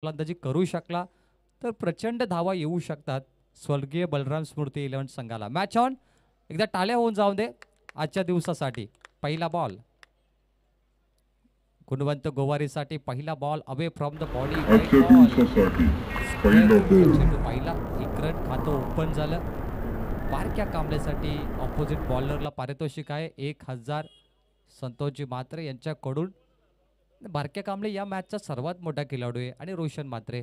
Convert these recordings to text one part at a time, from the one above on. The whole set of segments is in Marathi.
गोलंदाजी करू शकला तर प्रचंड धावा येऊ शकतात स्वर्गीय बलराम स्मृती 11 संघाला. Match on. एकदा टाळ्या होऊन जाऊन दे आजच्या दिवसासाठी. पहिला बॉल गुणवंत गोवारीसाठी पहिला ball away from the body. पहिला एक रन खातं ओपन झालं. बारक्या कांबळेसाठी ऑपोजिट बॉलरला पारितोषिक आहे 1000 संतोषजी म्हात्रे यांच्याकडून. बारक्या कांबळे या मॅचचा सर्वात मोठा खेळाडू आहे आणि रोशन म्हात्रे,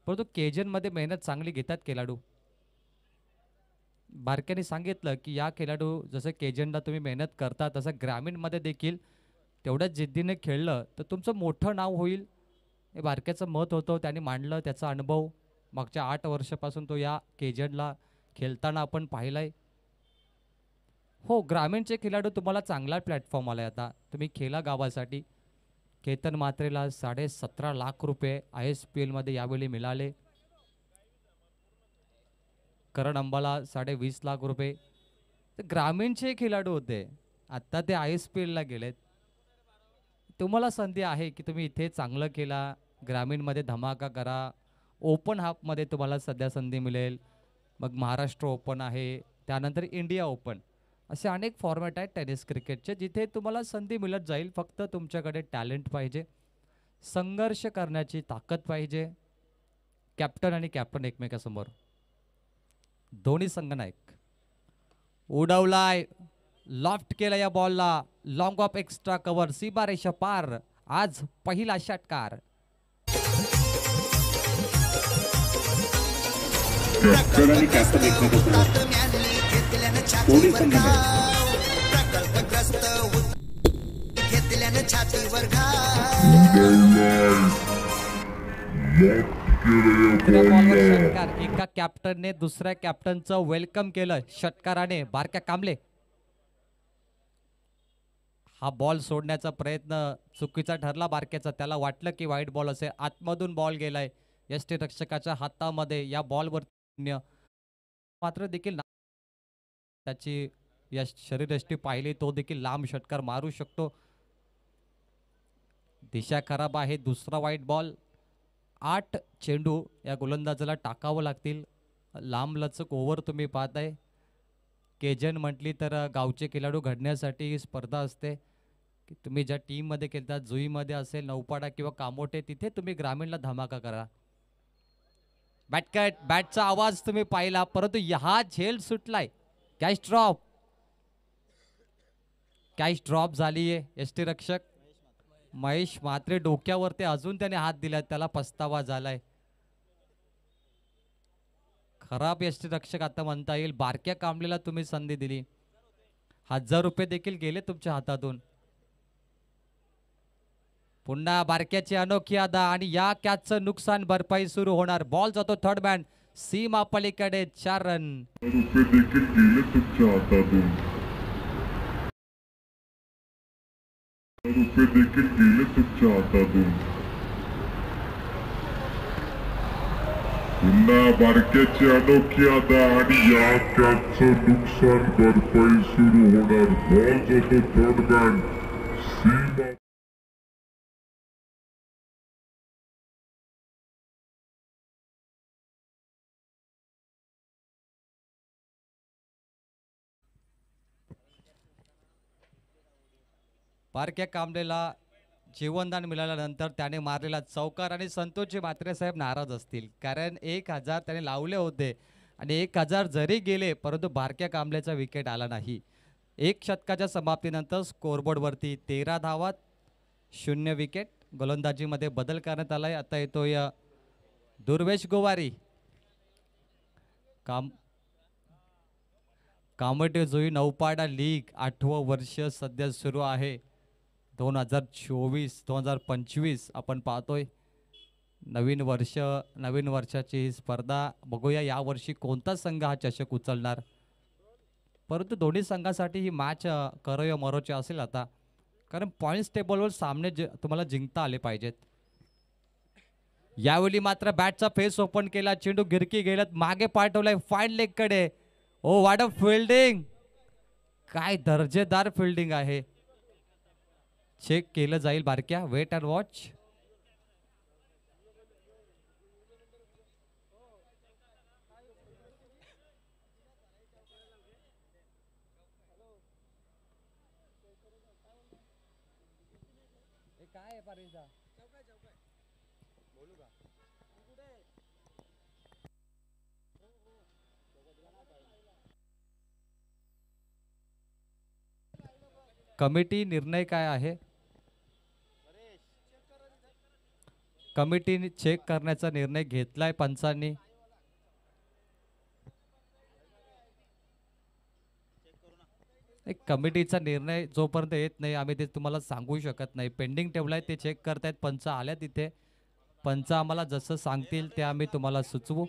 परंतु केजन मध्ये मेहनत चांगली घेतात खेळाडू. बारक्याने सांगितलं की या खेळाडू जसं केजनला तुम्ही मेहनत करता तसं ग्रामीण मध्ये देखील तेवढ्याच जिद्दीने खेळलं तर तुमचं मोठं नाव होईल. हे बारक्याचं मत होतं, त्याने मांडलं त्याचा अनुभव. मागच्या 8 वर्षापासून तो या केजनला खेळताना आपण पाहिलाय. हो, ग्रामीणचे खेळाडू तुम्हाला चांगला प्लॅटफॉर्म आलाय. आता तुम्ही खेळा गावासाठी. केतन म्हात्रेला 17.5 लाख रुपये ISPL मध्ये यावेळी मिळाले. करण अंबाला 20.5 लाख रुपये. तर ग्रामीणचे खेळाडू होते, आता ते ISPL ला गेलेत. तुम्हाला संधी आहे की तुम्ही इथे चांगलं केला, ग्रामीणमध्ये धमाका करा. ओपन हाफमध्ये तुम्हाला सध्या संधी मिळेल. मग महाराष्ट्र ओपन आहे, त्यानंतर इंडिया ओपन, असे अनेक फॉर्मॅट आहेत टेनिस क्रिकेटचे जिथे तुम्हाला संधी मिळत जाईल. फक्त तुमच्याकडे टॅलेंट पाहिजे, संघर्ष करण्याची ताकद पाहिजे. कॅप्टन आणि कॅप्टन एकमेकासमोर दोन्ही संघनायक. उडवलाय, लॉफ्ट केला या बॉलला. लॉंग ऑफ एक्स्ट्रा कव्हर, सीमारेषा पार. आज पहिला षटकार. कॅप्टन आणि कॅप्टन एकमेकांसमोर दोन्ही संघात एका कॅप्टनने दुसऱ्या कॅप्टनचं वेलकम केलं षटकाराने. बारक्या कांबळे हा बॉल सोडण्याचा प्रयत्न चुकीचा ठरला बारक्याचा. त्याला वाटलं की वाईट बॉल असेल, आतमधून बॉल गेलाय यष्टी रक्षकाच्या हातामध्ये. या बॉलवर मात्र देखील त्याची शरीरयष्टी पाहिली, तो देखील लांब षटकार मारू शकतो. दिशा खराब आहे. दुसरा वाईट बॉल. 8 चेंडू या गोलंदाजाला टाकावं लागतील. लांब लचक ओव्हर तुम्ही पाहताय. केजन म्हटली तर गावचे खेळाडू घडण्यासाठी ही स्पर्धा असते की तुम्ही ज्या टीममध्ये खेळतात, जुईमध्ये असेल, नौपाडा किंवा कामोठे, तिथे तुम्ही ग्रामीणला धमाका करा. बॅटकट, बॅटचा आवाज तुम्ही पाहिला, परंतु हा झेल सुटलाय. कॅच ड्रॉप, कॅच ड्रॉप झालीये. यष्टी रक्षक महेश म्हात्रे डोक्यावरती अजून त्याने हात दिला, त्याला पस्तावा झालाय. खराब यष्टी रक्षक आता म्हणता येईल. बारक्या कांबळेला तुम्ही संधी दिली, 1000 रुपये देखील गेले तुमच्या हातातून. पुन्हा बारक्याची अनोखी अदा आणि या कॅचचं नुकसान भरपाई सुरू होणार. बॉल जातो थर्ड मॅन सीमा पलीकडे. 4 रन. रुपये देखील गेले तुमच्या हातातून. रुपये देखील गेले तुमच्या हातातून. पुन्हा बारक्याची अनोखी अदा आणि या कॅचचं नुकसान भरपाई सुरू होणार. बॉल जातो थर्ड मॅन सीमा. बारक्या कांबळेला जीवनदान मिळाल्यानंतर त्याने मारलेला चौकार आणि संतोषजी म्हात्रे साहेब नाराज असतील, कारण 1000 त्याने लावले होते आणि 1000 जरी गेले परंतु बारक्या कांबळेचा विकेट आला नाही. एक षटकाच्या समाप्तीनंतर स्कोरबोर्डवरती 13 धावात 0 विकेट. गोलंदाजीमध्ये बदल करण्यात आलाय. आता येतोय दुर्वेश गोवारी. कामोठे जुई नौपाडा लीग 8वं वर्ष सध्या सुरू आहे. 2024-2025 आपण पाहतोय. नवीन वर्ष, नवीन वर्षाची ही स्पर्धा. बघूया यावर्षी कोणता संघ हा चषक उचलणार. परंतु दोन्ही संघासाठी ही मॅच करो या मरोची असेल आता, कारण पॉईंट्स टेबलवर सामने तुम्हाला जिंकता आले पाहिजेत. यावेळी मात्र बॅटचा फेस ओपन केला, चेंडू गिरकी गेल्यात, मागे पाठवलाय फाईन लेग कडे. ओ व्हॉट अ फिल्डिंग, काय दर्जेदार फिल्डिंग आहे. चेक केलं जाईल बारक्या. Weight and watch. कमिटी निर्णय काय आहे? कमिटीने चेक करण्याचा निर्णय घेतलाय पंचांनी. एक कमिटीचा निर्णय जोपर्यंत येत नाही आम्ही ते तुम्हाला सांगू शकत नाही. पेंडिंग ठेवलाय, ते चेक करतायत. पंच आल्या तिथे. पंच आम्हाला जसं सांगतील ते आम्ही तुम्हाला सुचवू.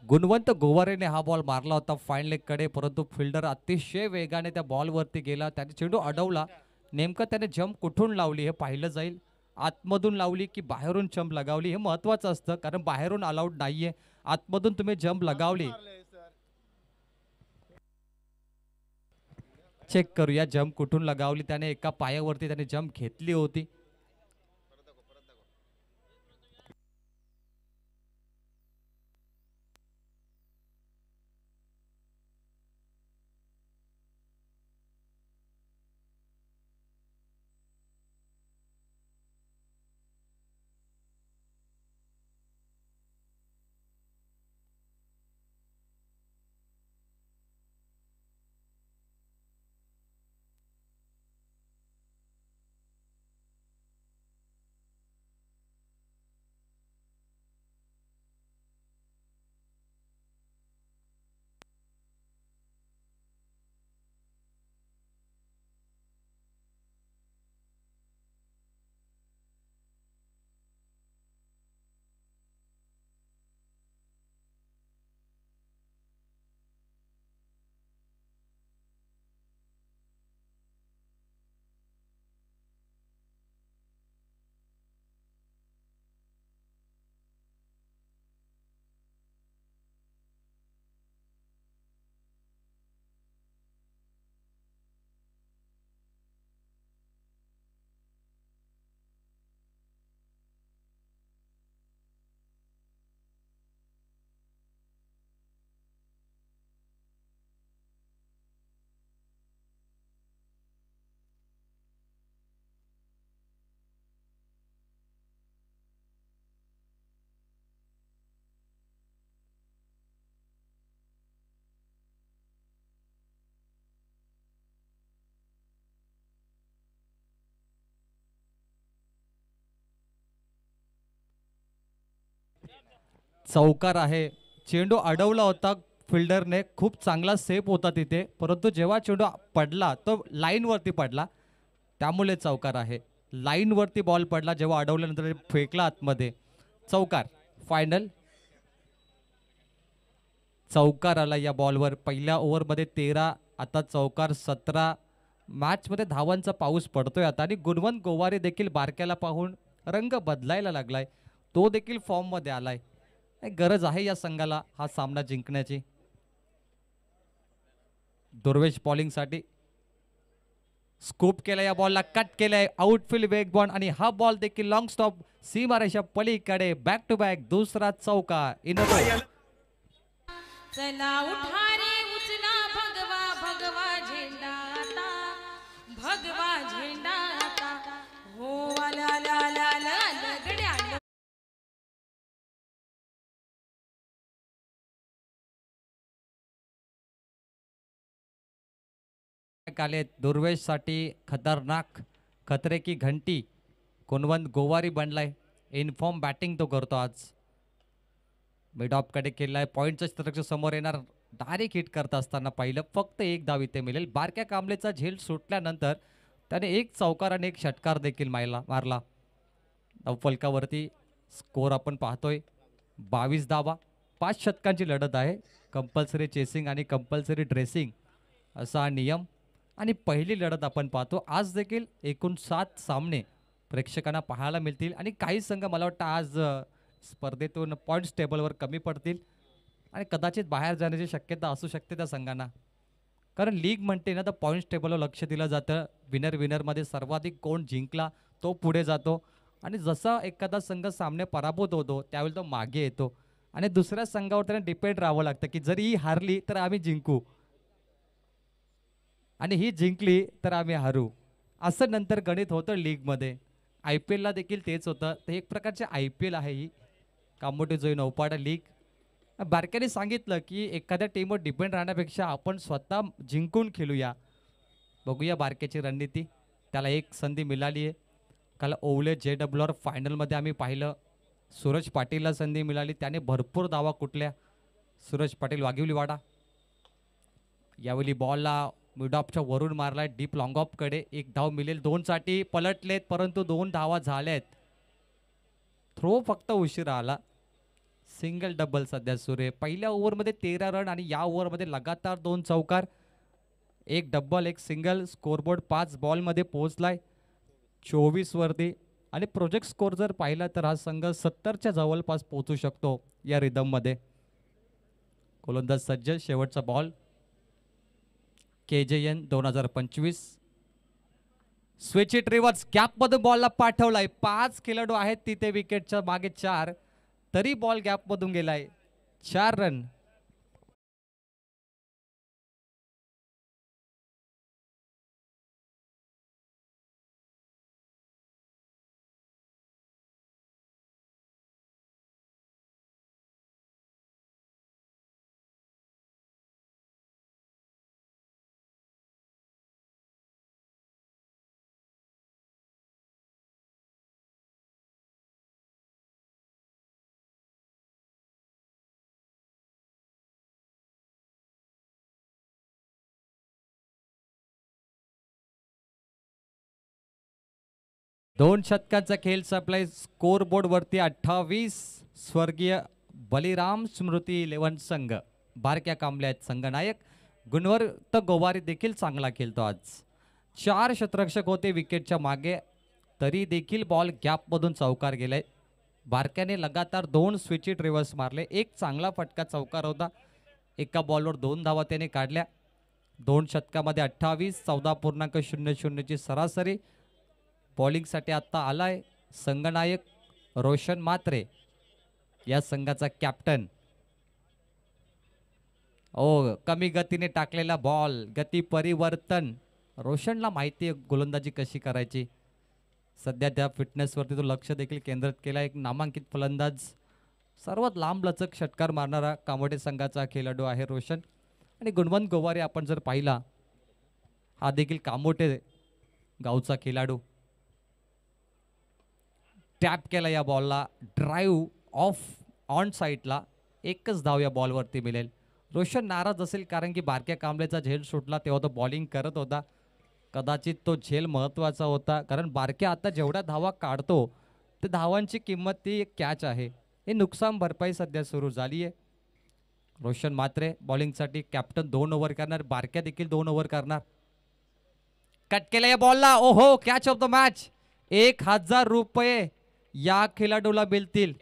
गुणवंत गोवारेने हा बॉल मारला होता फाईन लेग कडे, परंतु फिल्डर अतिशय वेगाने त्या बॉलवरती गेला. त्याने चेंडू अडवला. नेमकं त्याने जंप कुठून लावली हे पाहिलं जाईल. आतमधून लावली की बाहेरून जंप लगावली हे महत्वाचं असतं, कारण बाहेरून अलाउड नाहीये. आतमधून तुम्ही जंप लगावली. चेक करूया जंप कुठून लगावली. त्याने एका पायावरती त्याने जंप घेतली होती. चौकार आहे. चेंडू अडवला होता फिल्डरने, खूप चांगला सेफ होता तिथे, परंतु जेव्हा चेंडू पडला तो लाईन वरती पडला, त्यामुळे चौकार आहे. लाईन वरती बॉल पडला जेव्हा अडवल्यानंतर फेकला आतमध्ये. चौकार फायनल. चौकार आला या बॉलवर. पहिल्या ओव्हरमध्ये 13, आता चौकार 17. मॅचमध्ये धावांचा पाऊस पडतोय आता, आणि गुणवंत गोवारे देखील बारक्याला पाहून रंग बदलायला लागलाय. तो देखील फॉर्म मध्ये आलाय. गरज आहे या संघाला हा सामना जिंकण्याची. दुर्वेश बॉलिंगसाठी स्कूप केला या बॉलला, कट केलाय आउटफील्ड वेग बॉल, आणि हा बॉल देखील लॉंग स्टॉप सीमारेषा पलीकडे. बॅक टू बॅक दुसरा चौकार. चला उठा रे उचला भगवा भगवा झेंडा आता, भगवा झेंडा आता. हो आला ला ला ला लगड्या. आले दुर्वेश साठी खतरनाक, खतरे की घंटी. गुणवंत गोवारी बनलाय. इनफॉर्म बॅटिंग तो करतो आज. मिड ऑफ कडे केलाय. पॉईंटच्या स्ट्रक्चर समोर येणार, डायरेक्ट हिट करत असताना पाहिलं. फक्त एक धाव इथे मिळेल. बारक्या कांबळेचा झेल सुटल्यानंतर त्याने एक चौकार आणि एक षटकार देखील मारला. फलकावरती स्कोर आपण पाहतोय 22 धावा. 5 षटकांची लढत आहे. कंपल्सरी चेसिंग आणि कंपल्सरी ड्रेसिंग असा हा नियम. आणि पहिली लढत आपण पाहतो. आज देखील एकूण 7 सामने प्रेक्षकांना पाहायला मिळतील, आणि काही संघ मला वाटतं आज स्पर्धेतून पॉईंट्स टेबलवर कमी पडतील आणि कदाचित बाहेर जाण्याची शक्यता असू शकते त्या संघांना. कारण लीग म्हणते ना, तर पॉईंट्स टेबलवर लक्ष दिलं जातं. विनरमध्ये सर्वाधिक कोण जिंकला तो पुढे जातो, आणि जसा एखादा संघ सामने पराभूत होतो त्यावेळी तो मागे येतो, आणि दुसऱ्या संघावर त्यांना डिपेंड राहावं लागतं की जरी ही हारली तर आम्ही जिंकू. आणि ही जिंकली तर आम्ही हरू, असं नंतर गणित होतं लीगमध्ये. आय पी एलला देखील तेच होतं. तर एक प्रकारचे आय पी एल आहे ही कामोठे जोई नौपाडा लीग. बारक्याने सांगितलं की एखाद्या टीमवर डिपेंड राहण्यापेक्षा आपण स्वतः जिंकून खेळूया. बघूया बारक्याची रणनीती. त्याला एक संधी मिळाली आहे. काल ओवले JWR फायनलमध्ये आम्ही पाहिलं, सूरज पाटीलला संधी मिळाली, त्याने भरपूर धावा कुठल्या. सूरज पाटील वाघिवलीवाडा. यावेळी बॉलला मिडऑफच्या वरून मारलाय डीप लॉंग ऑफकडे. एक धाव मिळेल. 2 साठी पलटलेत परंतु 2 धावा झाल्यात. थ्रो फक्त उशिरा आला. सिंगल डबल सध्या सुरू आहे. पहिल्या ओव्हरमध्ये 13 रन आणि या ओव्हरमध्ये लगातार 2 चौकार, एक डबल, एक सिंगल. स्कोरबोर्ड 5 बॉलमध्ये पोहोचलाय 24 वरती. आणि प्रोजेक्ट स्कोर जर पाहिला तर हा संघ 70च्या जवळपास पोहोचू शकतो या रिदममध्ये. गोलंदाज सज्ज. शेवटचा ball. KJN 2025. Switch it reverse. गॅपमधून बॉलला पाठवलाय. 5 खेळाडू आहेत तिथे, विकेटच्या मागे 4, तरी बॉल गॅपमधून गेलाय. 4 रन. दोन षटकांचा खेळ संपलाय. स्कोर बोर्ड वरती 28. स्वर्गीय बलिराम स्मृती 11 संघ. बारक्या कांबळे आहेत संघनायक. गुणवंत गोवारी देखील चांगला खेळतो आज. 4 शतरक्षक होते विकेटच्या मागे, तरी देखील बॉल गॅपमधून चौकार गेलाय. बारक्याने लगातार 2 स्विच इट रिव्हर्स मारले. एक चांगला फटका चौकार होता. एका बॉलवर 2 धावा त्याने काढल्या. 2 षटकामध्ये 28. 14.00 ची सरासरी. बॉलिंगसाठी आत्ता आलाय संघनायक रोशन म्हात्रे, या संघाचा कॅप्टन. कमी गतीने टाकलेला बॉल, गती परिवर्तन. रोशनला माहिती आहे गोलंदाजी कशी करायची. सध्या त्या फिटनेसवरती तो लक्ष देखील केंद्रित केला. एक नामांकित फलंदाज, सर्वात लांब लचक षटकार मारणारा कामोठे संघाचा खेळाडू आहे रोशन. आणि गुणवंत गोवारी आपण जर पाहिला, हा देखील कामोठे गावचा खेळाडू. टॅप केला या बॉलला. ड्राईव्ह ऑफ ऑन साईडला. एकच धाव या बॉलवरती मिळेल. रोशन नाराज असेल कारण की बारक्या कांबळेचा झेल सुटला तेव्हा तो बॉलिंग करत होता. कदाचित तो झेल महत्त्वाचा होता, कारण बारक्या आता जेवढ्या धावा काढतो ते धावांची किंमत ती एक कॅच आहे. हे नुकसान भरपाई सध्या सुरू झाली आहे. रोशन म्हात्रे बॉलिंगसाठी कॅप्टन. 2 ओव्हर करणार. बारक्या देखील 2 ओव्हर करणार. कट केला या बॉलला. ओहो, कॅच ऑफ द मॅच. 1000 रुपये या खेळाडूला मिळतील.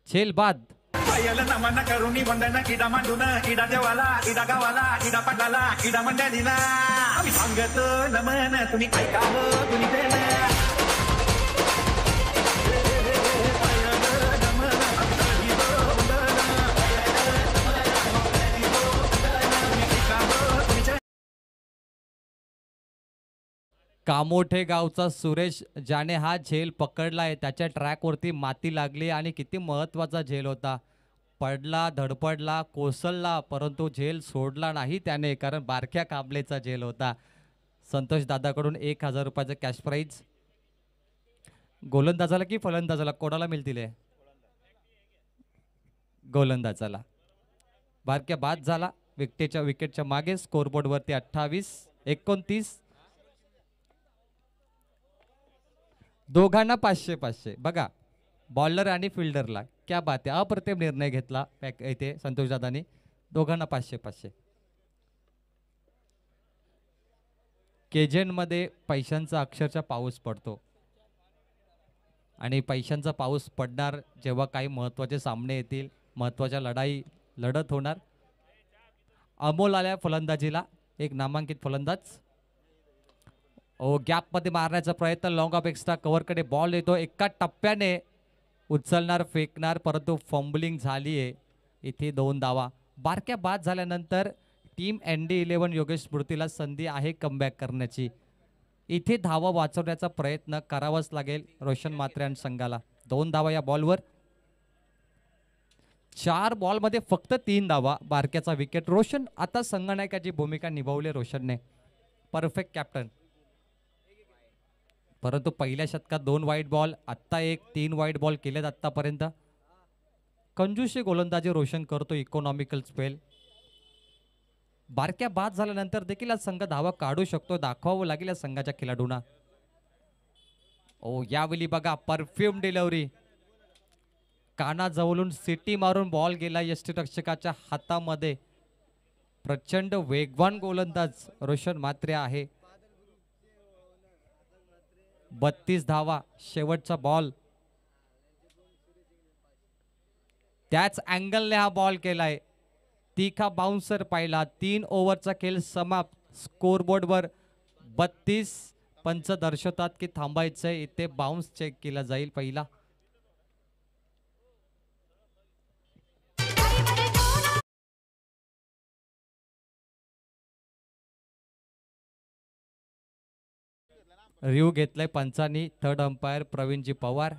झेल बाद. पायाला नमन करुणी वंदन इडा मांडून इडा देवाला इडा गावाला इडा पडला इडा मंडळीला आम्ही सांगतो नमन तुम्ही ऐकावं तुम्ही कामोठे गावचा सुरेश, ज्याने हा झेल पकडलाय, त्याच्या ट्रॅकवरती माती लागली आणि किती महत्त्वाचा झेल होता. पडला, धडपडला, कोसळला, परंतु झेल सोडला नाही त्याने, कारण बारक्या कांबळेचा झेल होता. संतोष दादाकडून 1000 रुपयाचं कॅश प्राईज. गोलंदाजाला की फलंदाजाला, कोणाला मिळतील? गोलंदाजाला. बारक्या बाद झाला. विकेटच्या मागे. स्कोरबोर्डवरती 28-29. दोघांना 500-500. बघा, बॉलर आणि फिल्डरला. क्या बात आहे. अप्रतिम निर्णय घेतला इथे संतोष दादानी. दोघांना 500-500. केजेन मध्ये पैशांचा अक्षरशः पाऊस पडतो आणि पैशांचा पाऊस पडणार जेव्हा काही महत्त्वाचे सामने येतील, महत्त्वाच्या लढत होणार. अमोल आल्या फलंदाजीला. एक नामांकित फलंदाज. गॅपमध्ये मारण्याचा प्रयत्न. लॉंग ऑफ एक्स्ट्रा कव्हरकडे बॉल येतो. एका टप्प्याने उचलणार, फेकणार, परंतु फंबलिंग झाली आहे. इथे 2 धावा. बारक्या बाद झाल्यानंतर टीम ND11 योगेश स्मृतीला संधी आहे कमबॅक करण्याची. इथे धावा वाचवण्याचा प्रयत्न करावाच लागेल रोशन म्हात्रे आणि संघाला. 2 धावा या बॉलवर. 4 बॉलमध्ये फक्त 3 धावा. बारक्याचा विकेट. रोशन आता संघनायकाची भूमिका निभावली रोशनने. Perfect captain. परंतु पहिल्या शतकात 2 वाईट बॉल, आत्ता 3 वाईट बॉल केलेत आत्तापर्यंत. कंजूशी गोलंदाजी रोशन करतो. Economical spell. बारक्या बाद झाल्यानंतर देखील आज संघ धावा काढू शकतो. दाखवावं लागेल या संघाच्या खेळाडूंना. ओ यावेळी बघा परफ्यूम डिलिव्हरी. कानाजवळून सिटी मारून बॉल गेला यष्टीरक्षकाच्या हातामध्ये. प्रचंड वेगवान गोलंदाज रोशन म्हात्रे आहे. 32 धावा शेवटचा बॉल. त्याच अँगलने हा बॉल केलाय. तिखा बाउन्सर पाहिला. 3 ओव्हरचा खेळ समाप्त. स्कोरबोर्डवर 32 पंच दर्शवतात की थांबायचंय. इथे बाउन्स चेक केला जाईल पहिला. रिव्ह्यू घेतलाय पंचांनी. Third umpire Praveenji Pawar.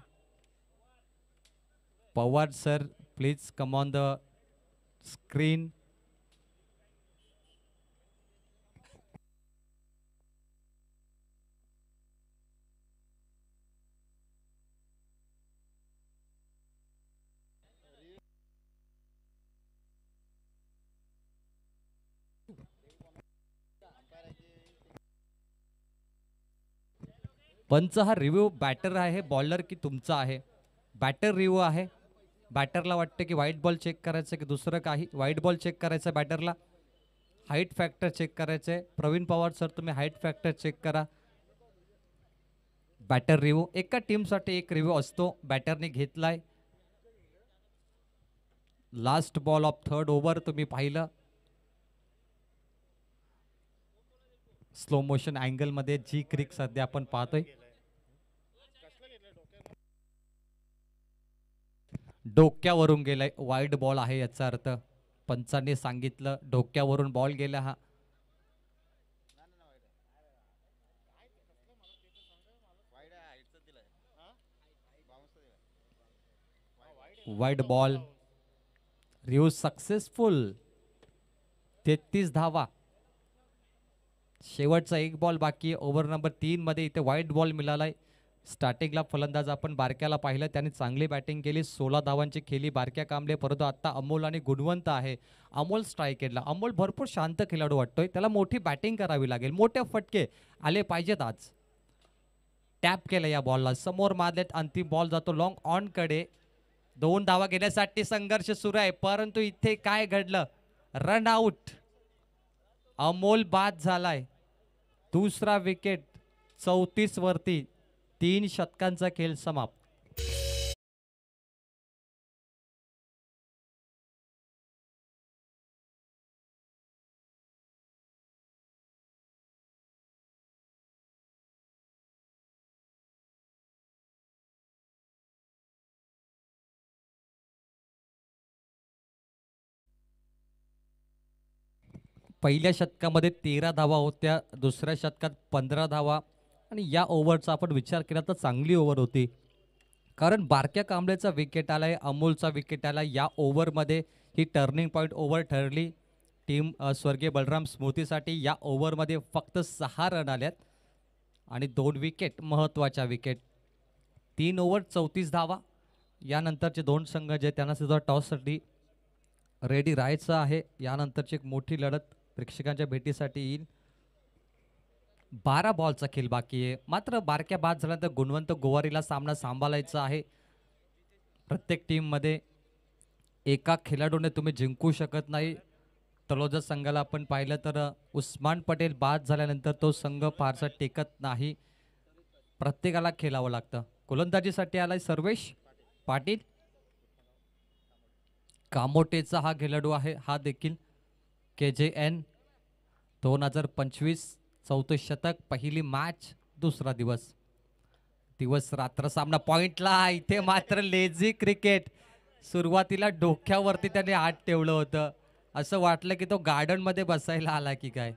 Pawar sir please come on the screen. पंच हा रिव्ह्यू बॅटर आहे बॉलर की तुमचा आहे? बॅटर रिव्ह्यू आहे. बॅटरला वाटतं की व्हाईट बॉल चेक करायचं की दुसरं काही. व्हाईट बॉल चेक करायचं बॅटरला. हाईट फॅक्टर चेक करायचंय. प्रवीण पवार सर तुम्ही हाईट फॅक्टर चेक करा. बॅटर रिव्ह्यू एका टीमसाठी एक रिव्ह्यू असतो. बॅटरने घेतलाय. Last ball of third over तुम्ही पाहिलं. स्लो मोशन अँगल मध्ये जी क्रिक सध्या आपण पाहतोय. डोक्यावरून गेलाय. वाईड बॉल आहे याचा अर्थ. पंचांनी सांगितलं डोक्यावरून बॉल गेला हा. Wide ball. Review successful. 33 धावा. शेवटचा 1 बॉल बाकी. ओव्हर नंबर 3 मध्ये इथे वाईट बॉल मिळालाय. स्टार्टिंगला फलंदाज आपण बारक्याला पाहिलं त्याने चांगली बॅटिंग केली. 16 धावांची खेळी बारक्या कांबळे. परंतु आता अमोल आणि गुणवंत आहे. अमोल स्ट्राईकेटला. अमोल भरपूर शांत खेळाडू वाटतोय. त्याला मोठी बॅटिंग करावी लागेल. मोठे फटके आले पाहिजेत आज. टॅप केलं या बॉलला. समोर मारलेत. अंतिम बॉल जातो लॉंग ऑन कडे. 2 धावा घेण्यासाठी संघर्ष सुरू आहे. परंतु इथे काय घडलं? Run out. अमोल बाद झालाय. दुसरा विकेट. 34 वरती. 3 षटकांचा खेळ समाप्त. पहिल्या शतकामध्ये 13 धावा होत्या. दुसऱ्या शतकात 15 धावा. आणि या ओव्हरचा आपण विचार केला तर चांगली ओव्हर होती. कारण बारक्या कांबळेचा विकेट आलाय. अमोलचा विकेट आला. या ओव्हरमध्ये ही टर्निंग पॉईंट ओव्हर ठरली. टीम स्वर्गीय बलराम स्मृतीसाठी या ओव्हरमध्ये फक्त 6 रन आल्यात आणि 2 विकेट. महत्त्वाच्या विकेट. 3 ओव्हर 34 धावा. यानंतरचे 2 संघ जे त्यांना सुद्धा टॉससाठी रेडी राहायचं आहे. यानंतरची एक मोठी लढत प्रेक्षकांच्या भेटीसाठी येईल. 12 बॉलचा खेळ बाकी आहे. मात्र बारक्या बाद झाल्यानंतर गुणवंत गोवारीला सामना सांभाळायचा आहे. प्रत्येक टीममध्ये एका खेळाडूने तुम्ही जिंकू शकत नाही. तळोजा संघाला आपण पाहिलं तर उस्मान पटेल बाद झाल्यानंतर तो संघ फारसा टेकत नाही. प्रत्येकाला खेळावं लागतं. गोलंदाजीसाठी आलाय सर्वेश पाटील. कामोटेचा हा खेळाडू आहे. हा देखील KJN 2025 चौथं शतक. पहिली मॅच. दुसरा दिवस रात्र सामना पॉइंटला. इथे मात्र लेझी क्रिकेट. सुरुवातीला डोक्यावरती त्याने हात ठेवलं होतं. असं वाटलं की तो गार्डन मध्ये बसायला आला की काय.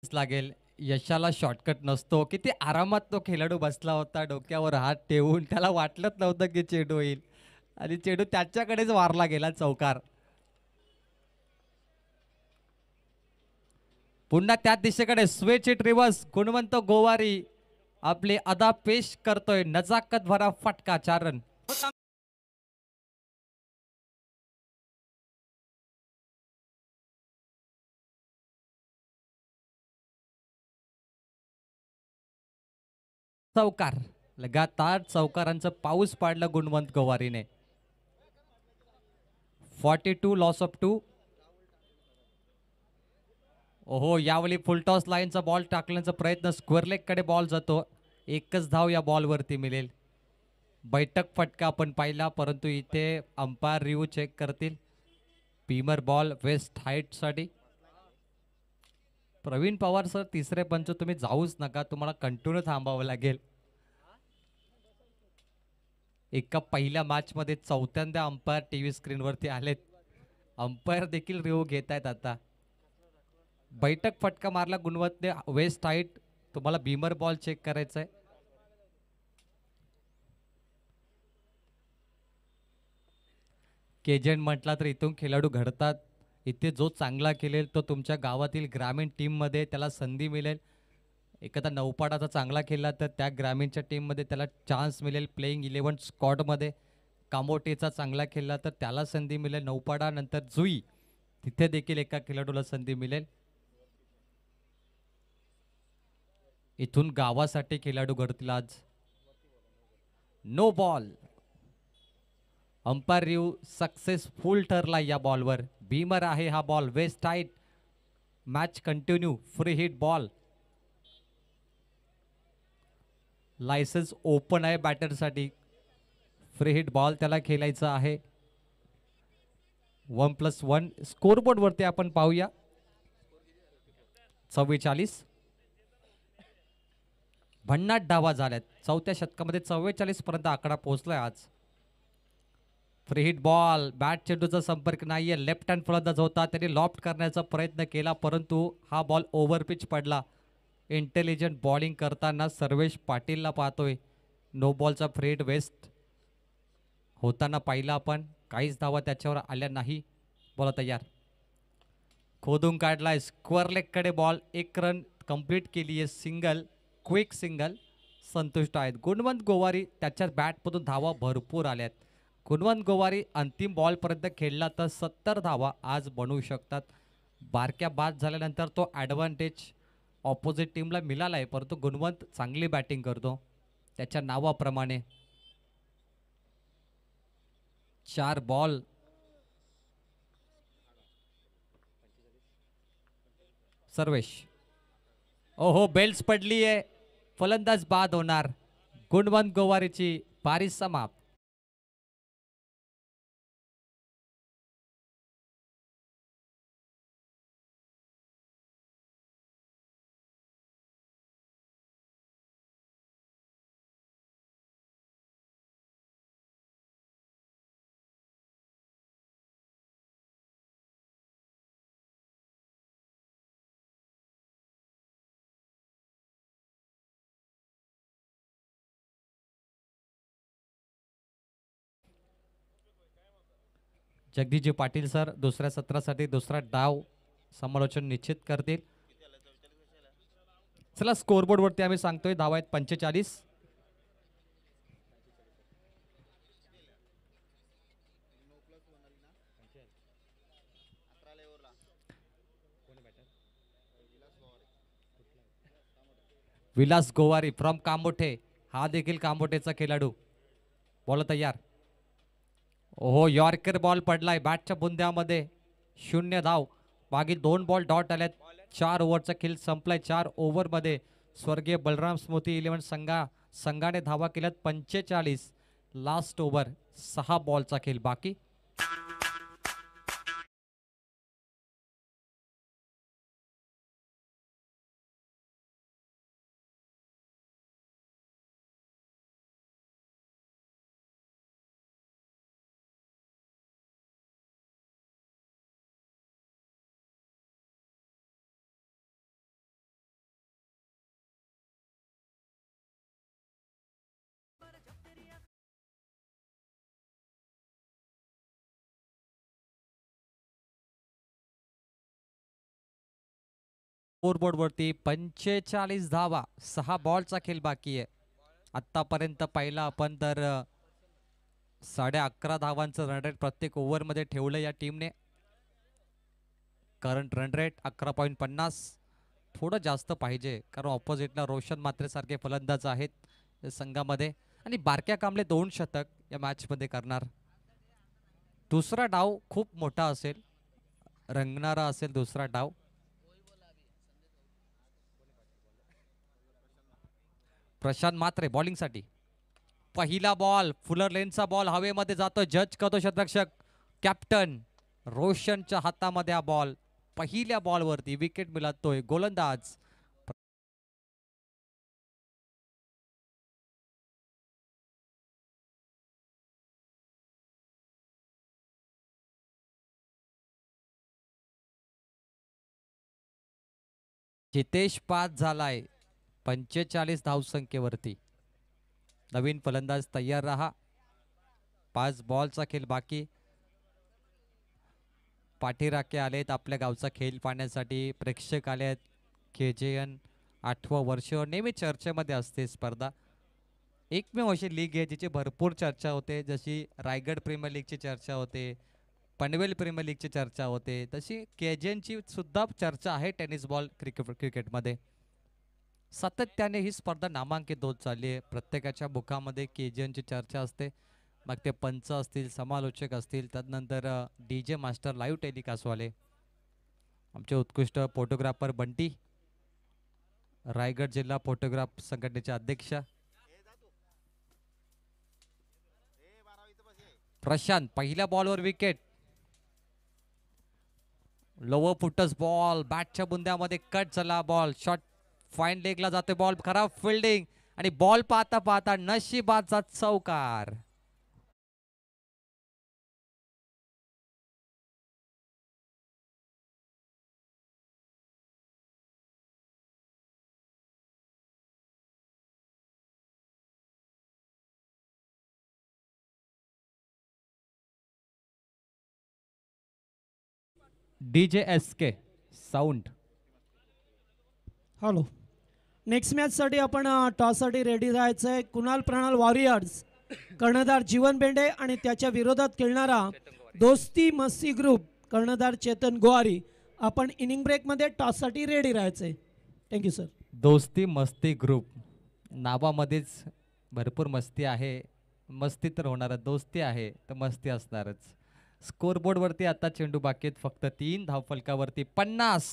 लागेल. यशाला शॉर्टकट नसतो. किती आरामात तो खेळाडू बसला होता डोक्यावर हात ठेवून. त्याला वाटलंच नव्हतं की चेंडू होईल आणि चेंडू त्याच्याकडेच मारला गेला चौकार. पुन्हा त्याच दिशेकडे स्विच इट रिव्हर्स. गुणवंत गोवारी आपले अदा पेश करतोय. नजाकत भरा फटका 4 रन. चौकार. लगातार चौकारांचा पाऊस पाडला गुणवंत गोवारीने. 42 लॉस ऑफ 2. ओहो, यावेळी फुलटॉस लाईनचा बॉल टाकण्याचा प्रयत्न. स्क्वेअर लेग कडे बॉल जातो. एकच धाव या बॉल वरती मिळेल. बैठक फटका आपण पाहिला, परंतु इथे अंपायर रिव्ह्यू चेक करतील. पीमर बॉल वेस्ट हाईट साठी. प्रवीण पवार सर, तिसरे पंच तुम्ही जाऊच नका, तुम्हाला कंटिन्यू थांबावं लागेल. एका पहिल्या मॅच मध्ये चौथ्यांदा अंपायर टीव्ही स्क्रीन वरती आलेत. अंपायर देखील रिव्ह्यू घेत आहेत आता. बैठक फटका मारला गुणवत्ते वेस्ट हाईट. तुम्हाला बीमर बॉल चेक करायचा आहे. केजन म्हटला तर इथून खेळाडू घडतात. इथे जो चांगला खेळेल तो तुमच्या गावातील ग्रामीण टीम मध्ये त्याला संधी मिळेल. एखादा नौपाडाचा चांगला खेळला तर त्या ग्रामीणच्या टीम मध्ये त्याला चान्स मिळेल. प्लेइंग 11 स्क्वॉड मध्ये कामोटेचा चांगला खेळला तर त्याला संधी मिळेल. नौपाडा नंतर जुई, तिथे देखील एका खेळाडूला संधी मिळेल. इथून गावासाठी खेळाडू घडतील आज. No ball. Umpire review successful ठरला या बॉलवर. बीमर आहे हा ball. Waist height. Match continue. Free hit ball. Licence open आहे बॅटरसाठी. फ्री हिट बॉल त्याला खेळायचा आहे. 1+1 स्कोरबोर्ड वरती आपण पाहूया. 44. भन्नाट धावा झाल्यात. चौथ्या षटकामध्ये 44 पर्यंत आकडा पोहोचलाय आज. Free hit ball. बॅट चेंडूचा संपर्क नाहीये. लेफ्ट हँड फलंदाज होता, त्याने लॉफ्ट करण्याचा प्रयत्न केला, परंतु हा बॉल ओव्हर पिच पडला. इंटेलिजंट बॉलिंग करताना सर्वेश पाटीलला पाहतोय. नो बॉलचा फ्री हिट वेस्ट होताना पाहिला आपण. काहीच धावा त्याच्यावर आल्या नाही. बॉल तयार. खोदून काढलाय. स्क्वेअर लेग कडे बॉल. 1 रन कंप्लीट केली आहे. Single, quick single. संतुष्ट आहेत. गुणवंत गोवारी, त्याच्या बॅटमधून धावा भरपूर आल्यात. गुणवंत गोवारी अंतिम बॉलपर्यंत खेळला तर 70 धावा आज बनवू शकतात. बारक्या बाद झाल्यानंतर तो ॲडव्हान्टेज ऑपोजिट टीमला मिळाला आहे, परंतु गुणवंत चांगली बॅटिंग करतो त्याच्या नावाप्रमाणे. 4 बॉल. सर्वेश. ओहो, बेल्स पडली आहे. फलंदाज बाद होणार. गुणवंत गोवारीची पारी समाप्त. जगदीशजी पाटील सर दुसऱ्या सत्रासाठी दुसरा डाव समालोचन निश्चित करतील. चला, स्कोरबोर्ड वरती आम्ही सांगतोय धावा आहेत 45. विलास गोवारी फ्रॉम कांबोठे, हा देखील कांबोठेचा खेळाडू. बॉल तयार. ओहो, यॉर्कर बॉल पडलाय बॅटच्या बुंद्यामध्ये. 0 धाव. मागील 2 बॉल डॉट आल्यात. 4 ओव्हरचा खेळ संपलाय. 4 ओव्हरमध्ये स्वर्गीय बलराम स्मृती 11 संघाने धावा केल्यात 45. लास्ट ओव्हर 6 बॉलचा खेळ बाकी. स्कोरबोर्ड वरती 45 धावा, 6 बॉलचा खेळ बाकी आहे. आतापर्यंत पाहिला आपण तर 11.5 धावांचं रन रेट प्रत्येक ओव्हरमध्ये ठेवलं या टीमने. Current run rate 11.50. थोडं जास्त पाहिजे कारण ऑपोजिटला रोशन मात्रे सारखे फलंदाज आहेत या संघामध्ये आणि बारक्या कांबळे 2 शतक या मॅचमध्ये करणार. दुसरा डाव खूप मोठा असेल, रंगणारा असेल दुसरा डाव. प्रशांत मात्रे बॉलिंगसाठी. पहिला बॉल फुलर लेनचा बॉल हवेमध्ये जातो. जज करतो क्षेत्ररक्षक कॅप्टन रोशनच्या हातामध्ये हा बॉल. पहिल्या बॉलवरती विकेट मिळतोय. गोलंदाज जितेश पास झालाय 45 धावसंख्येवरती. नवीन फलंदाज तयार रहा. 5 बॉलचा खेळ बाकी. पाठीराखे आलेत आपल्या गावचा खेळ पाहण्यासाठी. प्रेक्षक आले आहेत. KJN 8वं वर्ष नेहमी चर्चेमध्ये असते स्पर्धा. एकमेव अशी लीग आहे जिची भरपूर चर्चा होते. जशी रायगड प्रीमियर लीगची चर्चा होते, पनवेल प्रीमियर लीगची चर्चा होते, तशी KJNची सुद्धा चर्चा आहे टेनिस बॉल क्रिकेटमध्ये. सातत्याने ही स्पर्धा नामांकित होत चालली आहे. प्रत्येकाच्या मुखामध्ये KJNची चर्चा असते. मग ते पंच असतील, समालोचक असतील, त्यानंतर DJ मास्टर लाईव्ह टेलिकास्टवाले, आमचे उत्कृष्ट फोटोग्राफर बंटी, रायगड जिल्हा फोटोग्राफ संघटनेचे अध्यक्ष प्रशांत. पहिल्या बॉलवर विकेट. लोवर फुटस बॉल बॅटच्या बुंद्यामध्ये कट झाला बॉल. शॉट फाईन लेगला जाते बॉल. खराब फिल्डिंग आणि बॉल पाहता पाहता नशिबाचा चौकार. DJ SK sound. Hello. Next मॅचसाठी आपण टॉससाठी रेडी राहायचं आहे. कुणाल प्रणाल वॉरियर्स, कर्णधार जीवन बेंडे आणि त्याच्या विरोधात खेळणारा दोस्ती मस्ती ग्रुप कर्णधार चेतन गोवारी. आपण इनिंग ब्रेकमध्ये टॉससाठी रेडी राहायचं आहे. Thank you sir. दोस्ती मस्ती ग्रुप नावामध्येच भरपूर मस्ती आहे. मस्ती तर होणारच, दोस्ती आहे तर मस्ती असणारच. स्कोरबोर्डवरती आता चेंडू बाकी आहेत फक्त 3 धावफलकावरती. 50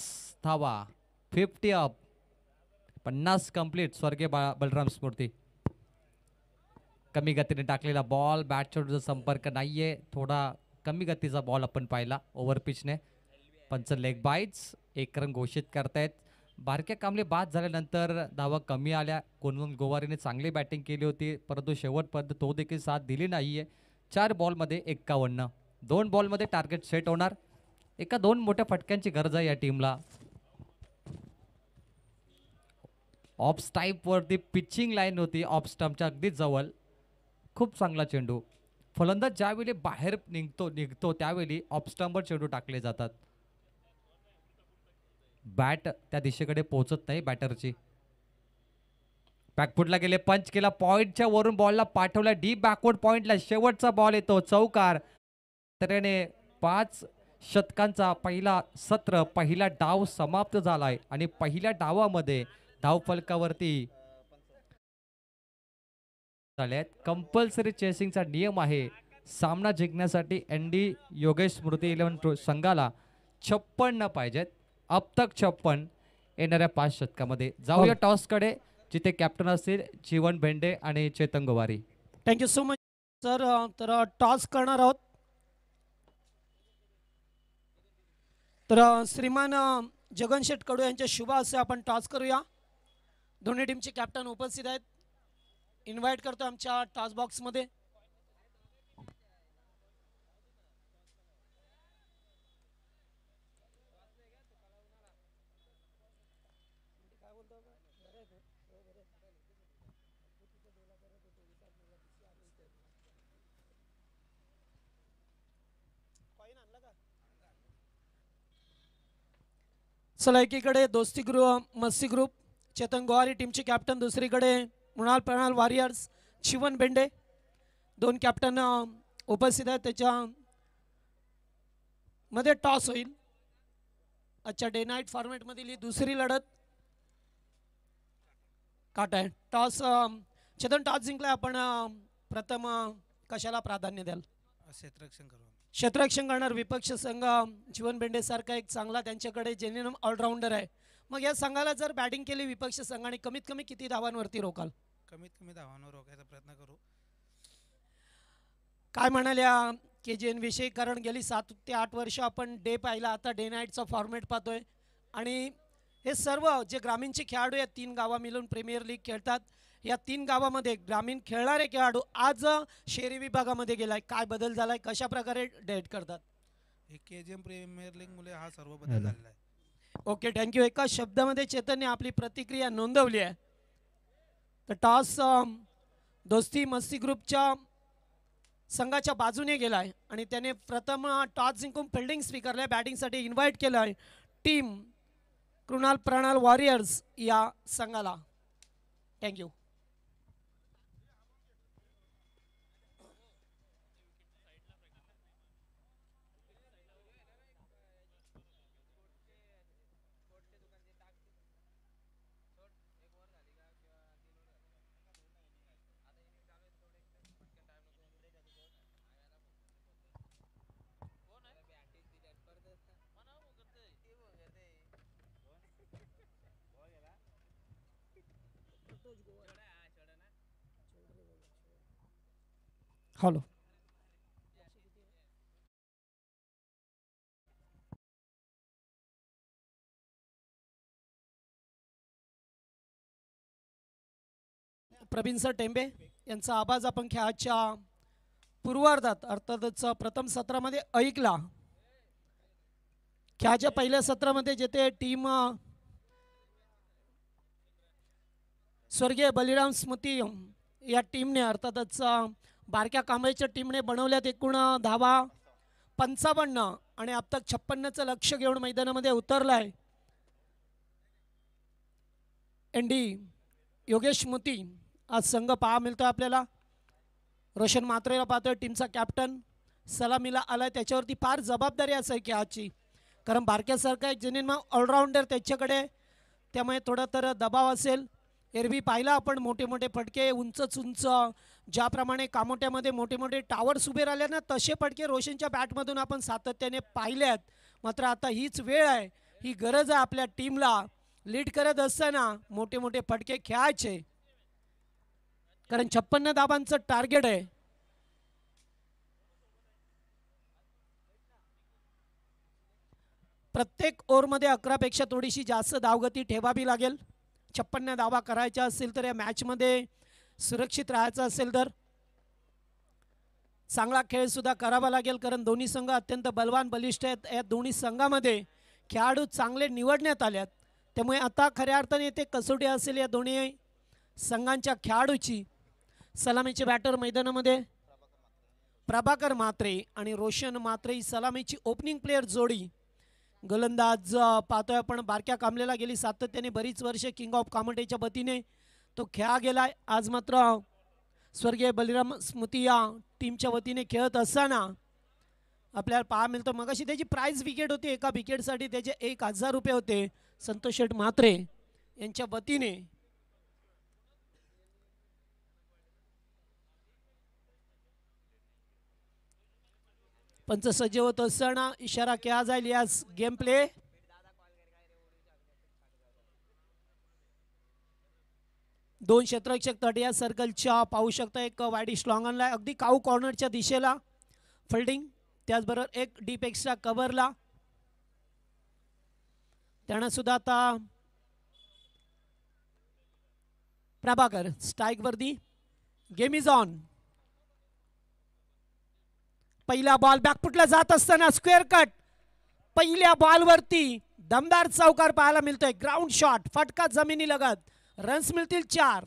धावा, 50 अप, 50 कंप्लीट. स्वर्गीय बलराम स्मृती. कमी गतीने टाकलेला बॉल, बॅट चेंडूचा संपर्क नाहीये. थोडा कमी गतीचा बॉल आपण पाहिला ओव्हर पिचने. पंच लेग बाईट्स 1 रन घोषित करतायत. बारक्या कांबळे बाद झाल्यानंतर धावा कमी आल्या. कोणून गोवारीने चांगली बॅटिंग केली होती परंतु शेवटपर्यंत तो देखील साथ दिली नाहीये. 4 बॉलमध्ये 51. 2 बॉलमध्ये टार्गेट सेट होणार. 1-2 मोठ्या फटक्यांची गरज आहे या टीमला. ऑफ स्टाईप वरती पिचिंग लाईन होती, ऑफ स्टंपच्या अगदी जवळ. खूप चांगला चेंडू. फलंदाज ज्यावेळी बाहेर निघतो त्यावेळी ऑफ स्टंपवर चेंडू टाकले जातात. बॅट त्या दिशेकडे पोहोचत नाही बॅटरची. बॅकफुटला गेले, पंच केला, पॉइंटच्या वरून बॉलला पाठवला डीप बॅकवर्ड पॉइंटला. शेवटचा बॉल येतो, चौकार. तऱ्हेने 5 शतकांचा पहिला सत्र, पहिला डाव समाप्त झालाय आणि पहिल्या डावामध्ये धावफलकावरती झाल्यात. कंपल्सरी चेसिंगचा नियम आहे. सामना जिंकण्यासाठी ND योगेश स्मृती 11 संघाला 56 पाहिजेत. अब तक 56 येणाऱ्या 5 शतकामध्ये. जाऊया टॉस कडे, जिथे कॅप्टन असतील जीवन भेंडे आणि Chetan Gowari. Thank you so much sir. तर टॉस करणार आहोत. तर श्रीमान जगनशेठ कडू यांच्या शुभ हस्ते आपण टॉस करूया. दोन्ही टीमचे कॅप्टन उपस्थित आहेत. इन्व्हाइट करतो आमच्या टॉस बॉक्समध्ये. चला एकीकडे दोस्ती ग्रुप मस्ती ग्रुप चेतन गोवारी टीमचे कॅप्टन, दुसरीकडे मृणाल प्रणाल वॉरियर्स शिवन बेंडे, दोन कॅप्टन उपस्थित आहेत. त्याच्या मध्ये टॉस होईल. अच्छा, डे नाईट फॉर्मॅट मधील ही दुसरी लढत. काट आहे टॉस. चेतन टॉस जिंकलाय. आपण प्रथम कशाला प्राधान्य द्याल? क्षेत्ररक्षण करू. क्षेत्ररक्षण करणार विपक्ष संघ जीवन बेंडे सारखा एक चांगला त्यांच्याकडे जेन्युइन ऑलराऊंडर आहे. मग या संघाला जर बॅटिंग केली विपक्ष संघाने कमीत कमी किती धावांवरती रोकाल? कमीत कमी धावांवर रोखायचा प्रयत्न करू. काय म्हणाल्या KGN विषयी? कारण गेली 7 ते 8 वर्ष आपण डे पाहिला, आता डे नाईटचा फॉर्मॅट पाहतोय. आणि हे सर्व जे ग्रामीणचे खेळाडू या 3 गावा मिळून प्रीमियर लीग खेळतात. या 3 गावामध्ये ग्रामीण खेळणारे खेळाडू आज शहरी विभागामध्ये गेलाय. काय बदल झालाय, कशा प्रकारे डेट करतात? KGM प्रीमियर लीग मुळे हा सर्व बदल झालेला आहे. Okay, thank you. एका शब्दामध्ये चेतनने आपली प्रतिक्रिया नोंदवली आहे. तर टॉस दोस्ती मस्ती ग्रुपच्या संघाच्या बाजूने गेलाय आणि त्याने प्रथम टॉस जिंकून फिल्डिंग स्वीकारल्या. बॅटिंगसाठी इन्व्हाइट केलं आहे टीम कृणाल प्रणाल वॉरियर्स या संघाला. Thank you. Hello. Praveen sir Tembe यांचा आवाज आपण खेळाच्या पूर्वार्धात अर्थातच प्रथम सत्रामध्ये ऐकला. खेळाच्या पहिल्या सत्रामध्ये जेथे टीम स्वर्गीय बलिराम स्मृती या टीमने अर्थातच बारक्या कांबळेच्या टीमने बनवल्यात एकूण धावा 55 आणि आता 56चं लक्ष घेऊन मैदानामध्ये उतरलाय ND योगेश स्मृती. आज संघ पहा मिळतोय आपल्याला. रोशन मात्रेला पाहतोय टीमचा कॅप्टन सलामीला आलाय. त्याच्यावरती फार जबाबदारी असेल की आजची, कारण बारक्यासारखा एक जेन्युइन ऑलराऊंडर त्याच्याकडे, त्यामुळे थोडा तर दबाव असेल. एरवी पाहिला आपण मोठे मोठे फटके उंच उंच, ज्याप्रमाणे कामोट्यामध्ये मोठे मोठे टावर्स उभे राहिले ना, तसे फटके रोशनच्या बॅटमधून आपण सातत्याने पाहिल्यात. मात्र आता हीच वेळ आहे, ही गरज आहे आपल्या टीमला लीड करत असताना मोठे मोठे फटके खेळायचे, कारण 56 धावांचं टार्गेट आहे. प्रत्येक ओव्हरमध्ये 11 पेक्षा थोडीशी जास्त धावगती ठेवावी लागेल. 56 धावा करायच्या असतील तर, या मॅचमध्ये सुरक्षित राहायचं असेल तर चांगला खेळ सुद्धा करावा लागेल, कारण दोन्ही संघ अत्यंत बलवान बलिष्ठ आहेत. या दोन्ही संघामध्ये खेळाडू चांगले निवडण्यात आल्यात, त्यामुळे आता खऱ्या अर्थाने ते कसोटी असेल या दोन्ही संघांच्या खेळाडूची. सलामीचे बॅटर मैदानामध्ये प्रभाकर म्हात्रे आणि रोशन म्हात्रे ही सलामीची ओपनिंग प्लेयर जोडी. गोलंदाज पाहतोय आपण बारक्या कांबलेला गेली सातत्याने बरीच वर्षे किंग ऑफ कामटेच्या वतीने तो खेळा गेलाय. आज मात्र स्वर्गीय बलिराम स्मृती या टीमच्या वतीने खेळत असताना आपल्याला पाहा मिळतो. मगाशी त्याची प्राइज विकेट होती, एका विकेटसाठी त्याचे 1000 रुपये होते संतोष शेठ म्हात्रे यांच्या वतीने. पंच सज्ज होत असताना इशारा केला जाईल यास गेम प्ले. दोन क्षेत्ररक्षक तट या सर्कलच्या पाहू शकता. एक वाईडी स्लॉंगनला अगदी काऊ कॉर्नरच्या दिशेला फिल्डिंग, त्याचबरोबर एक डीप एक्स्ट्रा कव्हरला. त्यानं सुद्धा आता प्रभाकर स्ट्राईक वरती. Game is on. पहिला बॉल बॅकफुटला जात असताना स्क्वेअर कट, पहिल्या बॉलवरती दमदार चौकार पाहायला मिळतोय. ग्राउंड शॉट, फटका जमिनी लगत. रन्स मिळतील 4.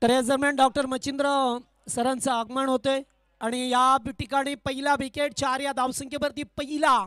तर या दरम्यान डॉक्टर मच्छिंद्र सरांचं आगमन होते आणि या ठिकाणी पहिला विकेट 4 या धावसंख्येवरती पहिला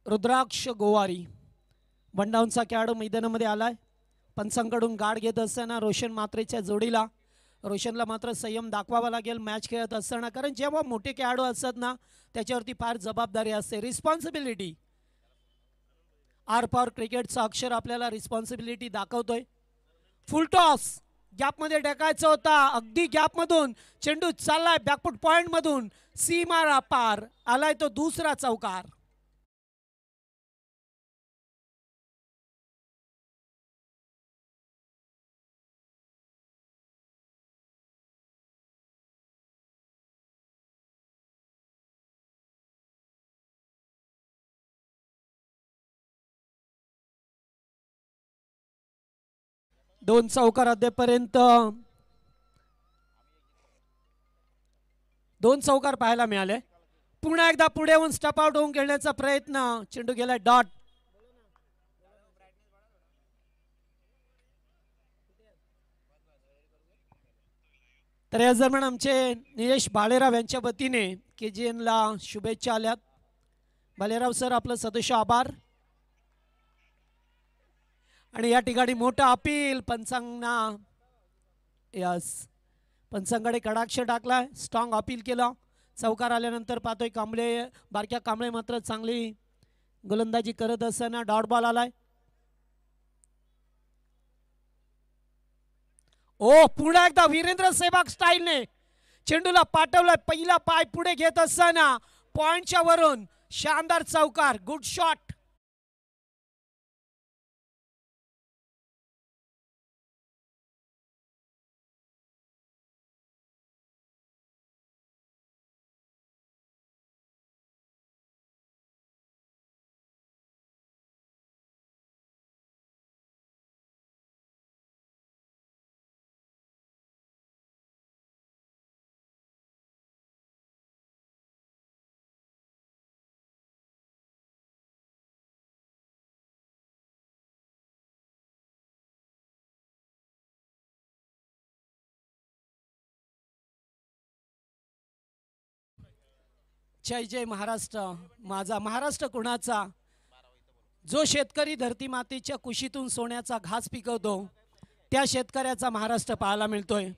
रुद्राक्ष गोवारी वनडाऊनचा खेळाडू मैदानामध्ये आलाय. पंचांकडून गाड घेत असताना रोशन मात्रेच्या जोडीला रोशनला मात्र संयम दाखवावा लागेल मॅच खेळत असताना, कारण जेव्हा मोठे खेळाडू असतात ना त्याच्यावरती फार जबाबदारी असते, रिस्पॉन्सिबिलिटी. आर पॉवर क्रिकेटचा अक्षर आपल्याला रिस्पॉन्सिबिलिटी दाखवतोय. फुल टॉस गॅपमध्ये टाकायचा होता, अगदी गॅपमधून चेंडू चाललाय बॅकफुट पॉइंटमधून सीमा पार आलाय तो दुसरा चौकार. दोन चौकार अद्यापर्यंत दोन चौकार पाहायला मिळाले. पुन्हा एकदा पुढे येऊन स्टप आउट होऊन खेळण्याचा प्रयत्न, चेंडू गेलाय डॉट. तर या दरम्यान आमचे निलेश भालेराव यांच्या वतीने KGN ला शुभेच्छा आल्यात. भालेराव सर आपलं सदस्य आभार. आणि या ठिकाणी मोठं अपील पंचांना, यस पंचांकडे कडाक्ष टाकलाय, स्ट्रॉंग अपील केलं. चौकार आल्यानंतर पाहतोय कांबळे, बारक्या कांबळे मात्र चांगली गोलंदाजी करत असताना डॉट बॉल आलाय. ओ पुन्हा एकदा वीरेंद्र सेहवाग स्टाईलने चेंडूला पाठवलाय, पहिला पाय पुढे घेत असताना पॉइंटच्या वरून शानदार चौकार, गुड शॉट. जय जय महाराष्ट्र, माझा महाराष्ट्र कुणाचा. जो शेतकरी धरती मातेच्या कुशीतून सोन्याचा घास पिकवतो त्या शेतकऱ्याचा महाराष्ट्र पाहायला मिळतोय.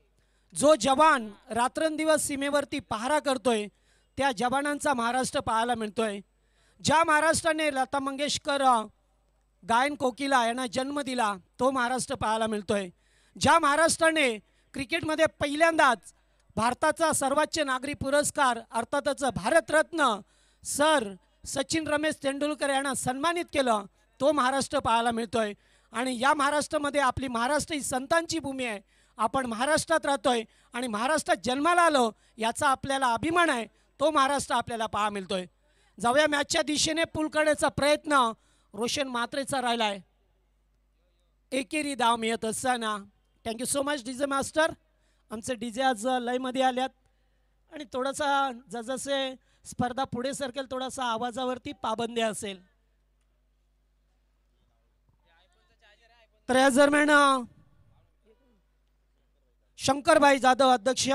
जो जवान रात्रंदिवस सीमेवरती पहारा करतोय त्या जवानांचा महाराष्ट्र पाहायला मिळतोय. ज्या महाराष्ट्राने लता मंगेशकर गायन कोकिला यांना जन्म दिला तो महाराष्ट्र पाहायला मिळतोय. ज्या महाराष्ट्राने क्रिकेटमध्ये पहिल्यांदाच भारताचा सर्वोच्च नागरी पुरस्कार अर्थातच भारतरत्न सर सचिन रमेश तेंडुलकर यांना सन्मानित केलं तो महाराष्ट्र पाहायला मिळतोय. आणि या महाराष्ट्रामध्ये आपली महाराष्ट्र ही संतांची भूमी आहे. आपण महाराष्ट्रात राहतोय आणि महाराष्ट्रात जन्माला आलो याचा आपल्याला अभिमान आहे, तो महाराष्ट्र आपल्याला पाहायला मिळतोय. जाऊया मॅचच्या दिशेने पूल करण्याचा प्रयत्न रोशन मात्रेचा राहिलाय. एकेरी धाव मिळत असताना thank you so much DJ master. आमचे डीजे आज लयमध्ये आल्यात आणि थोडासा जसजसे स्पर्धा पुढे सरकेल थोडासा आवाजावरती पाबंदी असेल. तर या दरम्यान शंकरभाई जाधव अध्यक्ष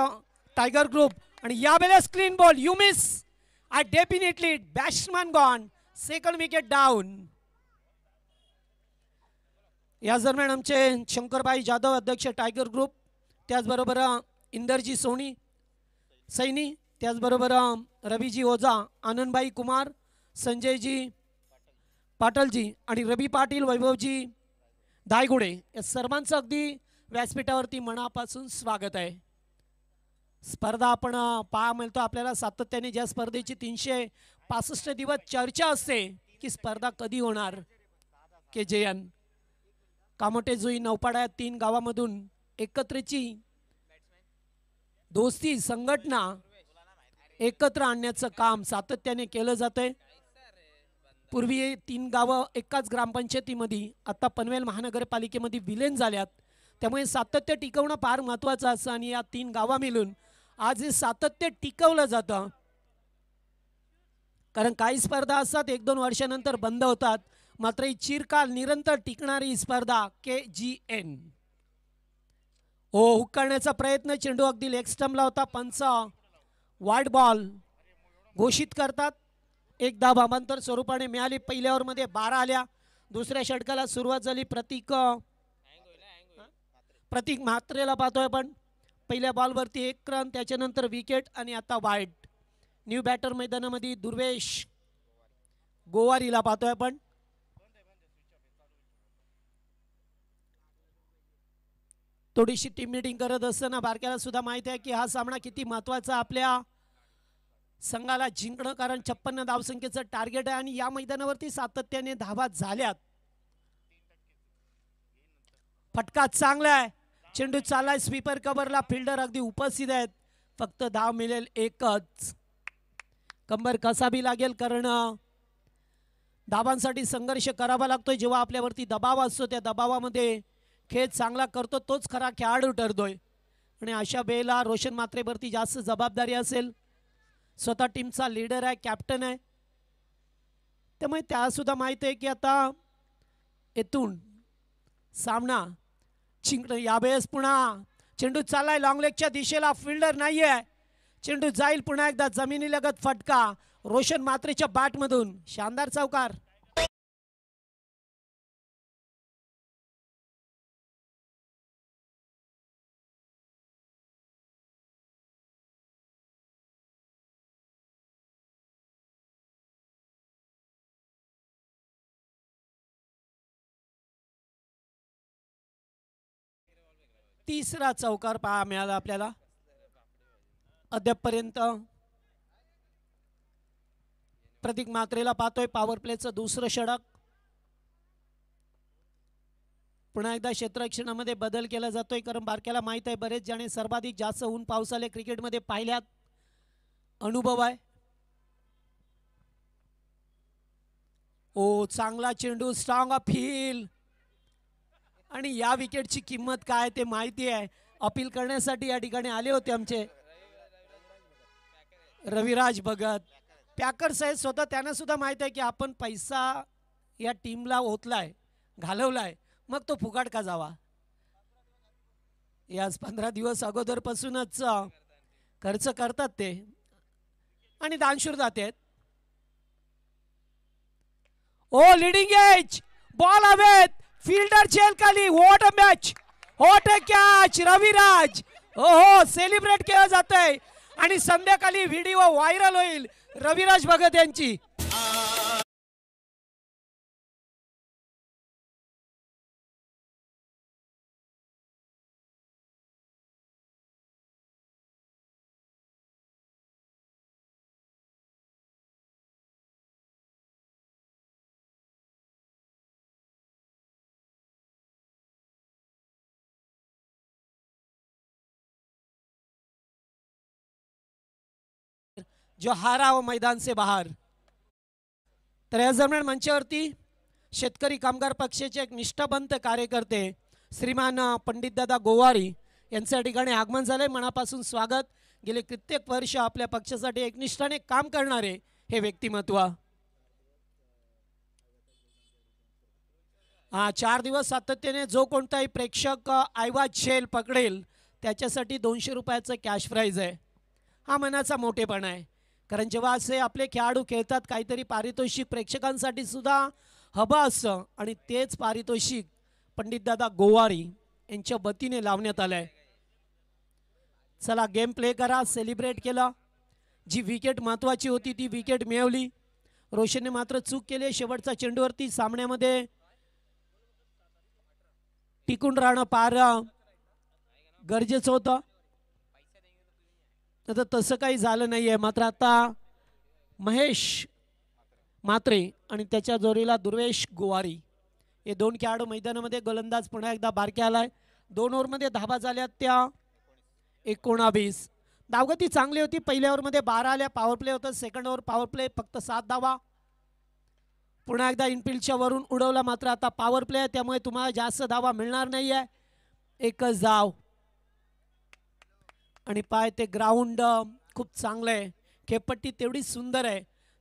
टायगर ग्रुप आणि यावेळेस clean ball you miss I definitely batsman gone, second wicket down. या दरम्यान आमचे शंकरभाई जाधव अध्यक्ष टायगर ग्रुप, त्याचबरोबर इंदरजी सोनी सैनी, त्याचबरोबर रवीजी ओझा, आनंदभाई कुमार, संजयजी पाटलजी आणि रवी पाटील, वैभवजी दायगुडे या सर्वांचं अगदी व्यासपीठावरती मनापासून स्वागत आहे. स्पर्धा आपण पहा मिळतो आपल्याला सातत्याने. ज्या स्पर्धेची 365 दिवस चर्चा असते की स्पर्धा कधी होणार. KJN कामोटे जुई नौपाडा या 3 गावामधून एकत्रेची दोस्ती संघटना एकत्र आणण्याचं काम सातत्याने केलं जातंय. पूर्वी 3 गावं एकाच ग्रामपंचायतीमध्ये आता पनवेल महानगरपालिकेमध्ये विलीन झाल्यात. त्यामुळे सातत्य टिकवणं फार महत्त्वाचं असं आणि या 3 गावा मिळून आज हे सातत्य टिकवलं जातं. कारण काही स्पर्धा असतात 1-2 वर्षानंतर बंद होतात, मात्र ही चिरकाल निरंतर टिकणारी स्पर्धा KGN. हुक करण्याचा प्रयत्न, चेंडू अगदी लेग स्टंपला होता. पंच वाईड बॉल घोषित करतात. 1 धाव भामांतर स्वरूपाने मिळाली. पहिल्या ओव्हरमध्ये 12 आल्या. दुसऱ्या षटकाला सुरुवात झाली. प्रतीक म्हात्रेला पाहतोय आपण. पहिल्या बॉलवरती 1 रन, त्याच्यानंतर विकेट आणि आता वाईड. न्यू बॅटर मैदानामध्ये दुर्वेश गोवारीला पाहतोय आपण. थोडीशी टीम मीटिंग करत असताना बारक्याला सुद्धा माहिती आहे की हा सामना किती महत्त्वाचा आपल्या संघाला जिंकणं, कारण 56 धावसंख्येचं टार्गेट आहे आणि या मैदानावरती सातत्याने धावा झाल्यात. फटका चांगला आहे. चेंडू चाललाय स्वीपर कव्हरला. फिल्डर अगदी उपस्थित आहेत. फक्त धाव मिळेल एकच. कंबर कसाबी लागेल कारण धावांसाठी संघर्ष करावा लागतोय. जेव्हा आपल्यावरती दबाव असतो त्या दबावामध्ये खेळ चांगला करतो तोच खरा खेळाडू ठरतोय. आणि अशा वेळेला रोशन म्हात्रेवरती जास्त जबाबदारी असेल. स्वतः टीमचा लीडर आहे, कॅप्टन आहे. त्यामुळे त्यासुद्धा माहिती आहे की आता येथून सामना जिंकणं. यावेळेस पुन्हा चेंडू चाललाय लॉंग लेगच्या दिशेला. फिल्डर नाहीये. चेंडू जाईल पुन्हा एकदा जमिनीलगत. फटका रोशन म्हात्रेच्या बॅटमधून. शानदार चौकार. तिसरा चौकार पहा मिळाला आपल्याला. अद्यापपर्यंत प्रतीक म्हात्रेला पाहतोय. पॉवर प्लेचं दुसरं षटक. पुन्हा एकदा क्षेत्ररक्षणामध्ये बदल केला जातोय कारण बारक्याला माहित आहे बरेच जण सर्वाधिक जास्त ऊन पावसाले क्रिकेटमध्ये पाहिल्यात, अनुभव आहे. चांगला चेंडू, स्ट्रॉंग अपील. आणि या विकेटची किंमत काय ते माहिती आहे. अपील करण्यासाठी या ठिकाणी आले होते आमचे रविराज भगत. पॅकर्स आहे स्वतः, त्यांना सुद्धा माहित आहे की आपण पैसा या टीमला ओतलाय, घालवलाय, मग तो फुकाट का जावा. याच 15 दिवस अगोदरपासूनच खर्च करतात ते आणि दानशूर जातात. लीडिंग एज बॉल हवेत. फिल्डर जेल खाली. What a match, what a catch. Raviraj celebrate केलं जातंय आणि संध्याकाळी व्हिडिओ व्हायरल होईल रविराज भगत यांची. जो हारा वो मैदान से बाहर. तर या दरम्यान मंचावरती शेतकरी कामगार पक्षाचे एक निष्ठावंत कार्यकर्ते श्रीमान पंडितदादा गोवारी यांच्या ठिकाणी आगमन झाले. मनापासून स्वागत. गेले कित्येक वर्ष आपल्या पक्षासाठी एकनिष्ठाने काम करणारे हे व्यक्तिमत्व. 4 दिवस सातत्याने जो कोणताही प्रेक्षक आयवाज झेल पकडेल त्याच्यासाठी 200 रुपयाचं कॅश प्राइज आहे. हा मनाचा मोठेपणा आहे. कारण जेव्हा असे आपले खेळाडू खेळतात काहीतरी पारितोषिक प्रेक्षकांसाठी सुद्धा हवं असतं आणि तेच पारितोषिक पंडितदादा गोवारी यांच्या वतीने लावण्यात आलंय. चला गेम प्ले करा. सेलिब्रेट केला. जी विकेट महत्त्वाची होती ती विकेट मिळवली. रोशनने मात्र चूक केली. शेवटचा चेंडूवरती सामन्यामध्ये टिकून राहणं फार गरजेचं होतं. आता तसं काही झालं नाहीये. मात्र आता महेश मात्रे आणि त्याच्या जोडीला दुर्वेश गोवारी हे दोन खेळाडू मैदानामध्ये. गोलंदाज पुन्हा एकदा बारके आलाय. 2 ओव्हरमध्ये धाबा झाल्या त्या 19. धावगती चांगली होती. पहिल्या ओव्हरमध्ये 12 आल्या. पॉवर प्ले होतं. सेकंड ओव्हर पॉवर प्ले फक्त 7 धावा. पुन्हा एकदा इनफिल्डच्या वरून उडवला. मात्र आता पॉवर प्ले आहे त्यामुळे तुम्हाला जास्त धावा मिळणार नाही आहे. एकच धाव. आणि पाय ते ग्राउंड खूप चांगलं आहे. खेळपट्टी तेवढी सुंदर आहे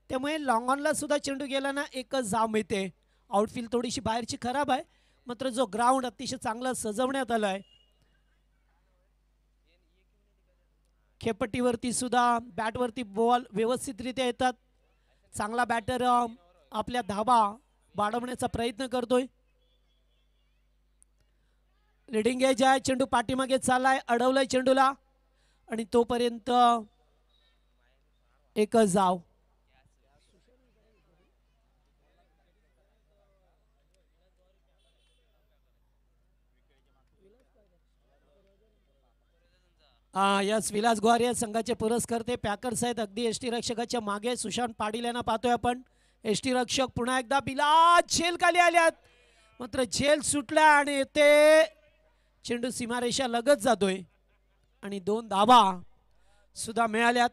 त्यामुळे लॉंग ऑनला सुद्धा चेंडू गेला ना एकच धाव मिळते. आउटफील्ड थोडीशी बाहेरची खराब आहे. मात्र जो ग्राउंड अतिशय चांगला सजवण्यात आला आहे. खेळपट्टीवरती सुद्धा बॅटवरती बॉल व्यवस्थितरित्या येतात. चांगला बॅटर आपल्या धाबा वाढवण्याचा प्रयत्न करतोय. लिडिंग एज आहे. चेंडू पाठीमागे चाललाय. अडवलाय चेंडूला आणि तोपर्यंत एकच धाव. यस विलास गोवारी संघाचे पुरस्कर्ते पॅकर्स आहेत. अगदी एसटी रक्षकाच्या मागे सुशांत पाटील यांना पाहतोय आपण. एसटी रक्षक पुन्हा एकदा बिलाज झेल खाली आल्यात. मात्र झेल सुटला आणि ते चेंडू सीमारेषा लगत जातोय आणि 2 धावा सुद्धा मिळाल्यात.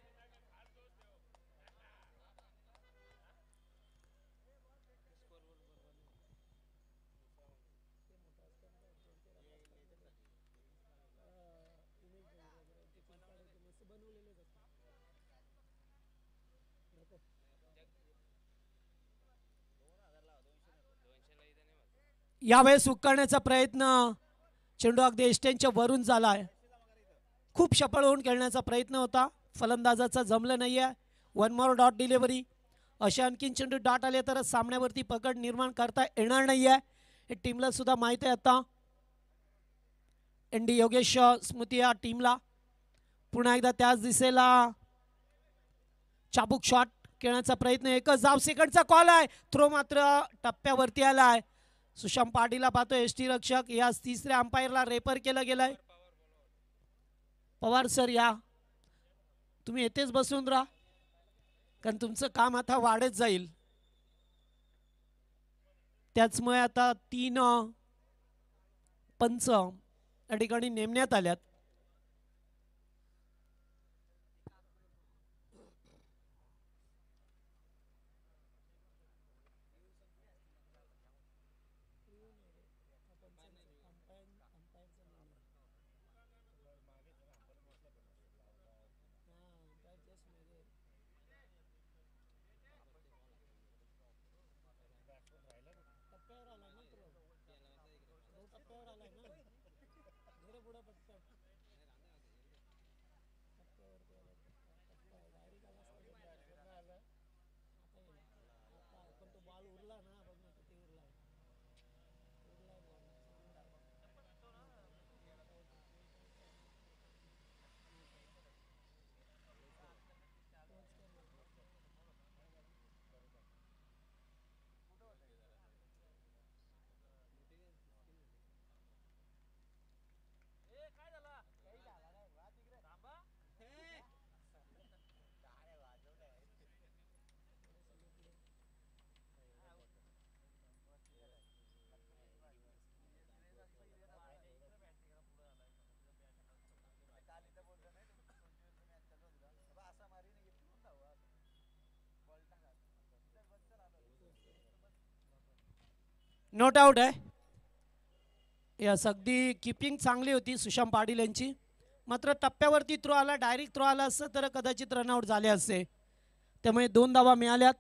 यावेळेस उकळण्याचा प्रयत्न चेंडू अगदी एस्टेनच्या वरून झालाय. खूप सफळ होऊन खेळण्याचा प्रयत्न होता. फलंदाजाचा जमलं नाहीये. 1 मोर डॉट डिलिव्हरी. अशा आणखीन चेंडू डॉट आले तरच सामन्यावरती पकड निर्माण करता येणार नाहीये. हे टीमला सुद्धा माहित आहे. आता एनडी योगेश स्मृती या टीमला पुन्हा एकदा त्याच दिशेला चाबूक शॉट खेळण्याचा प्रयत्न. एकच धाव. सेकंडचा कॉल आहे. थ्रो मात्र टप्प्यावरती आलाय. सुशांत पाटीलला पाहतो एसटी रक्षक. याच तिसऱ्या अंपायरला रेफर केलं गेलंय. पवार सर या तुम्ही येथेच बसून राहा कारण तुमचं काम आता वाढत जाईल. त्याचमुळे आता 3 पंच या ठिकाणी नेमण्यात आल्यात. नोट आउट आहे. यस अगदी किपिंग चांगली होती सुशांत पाटील यांची. मात्र टप्प्यावरती थ्रो आला. डायरेक्ट थ्रो आला असतं तर कदाचित रनआउट झाले असते. त्यामुळे 2 धावा मिळाल्यात.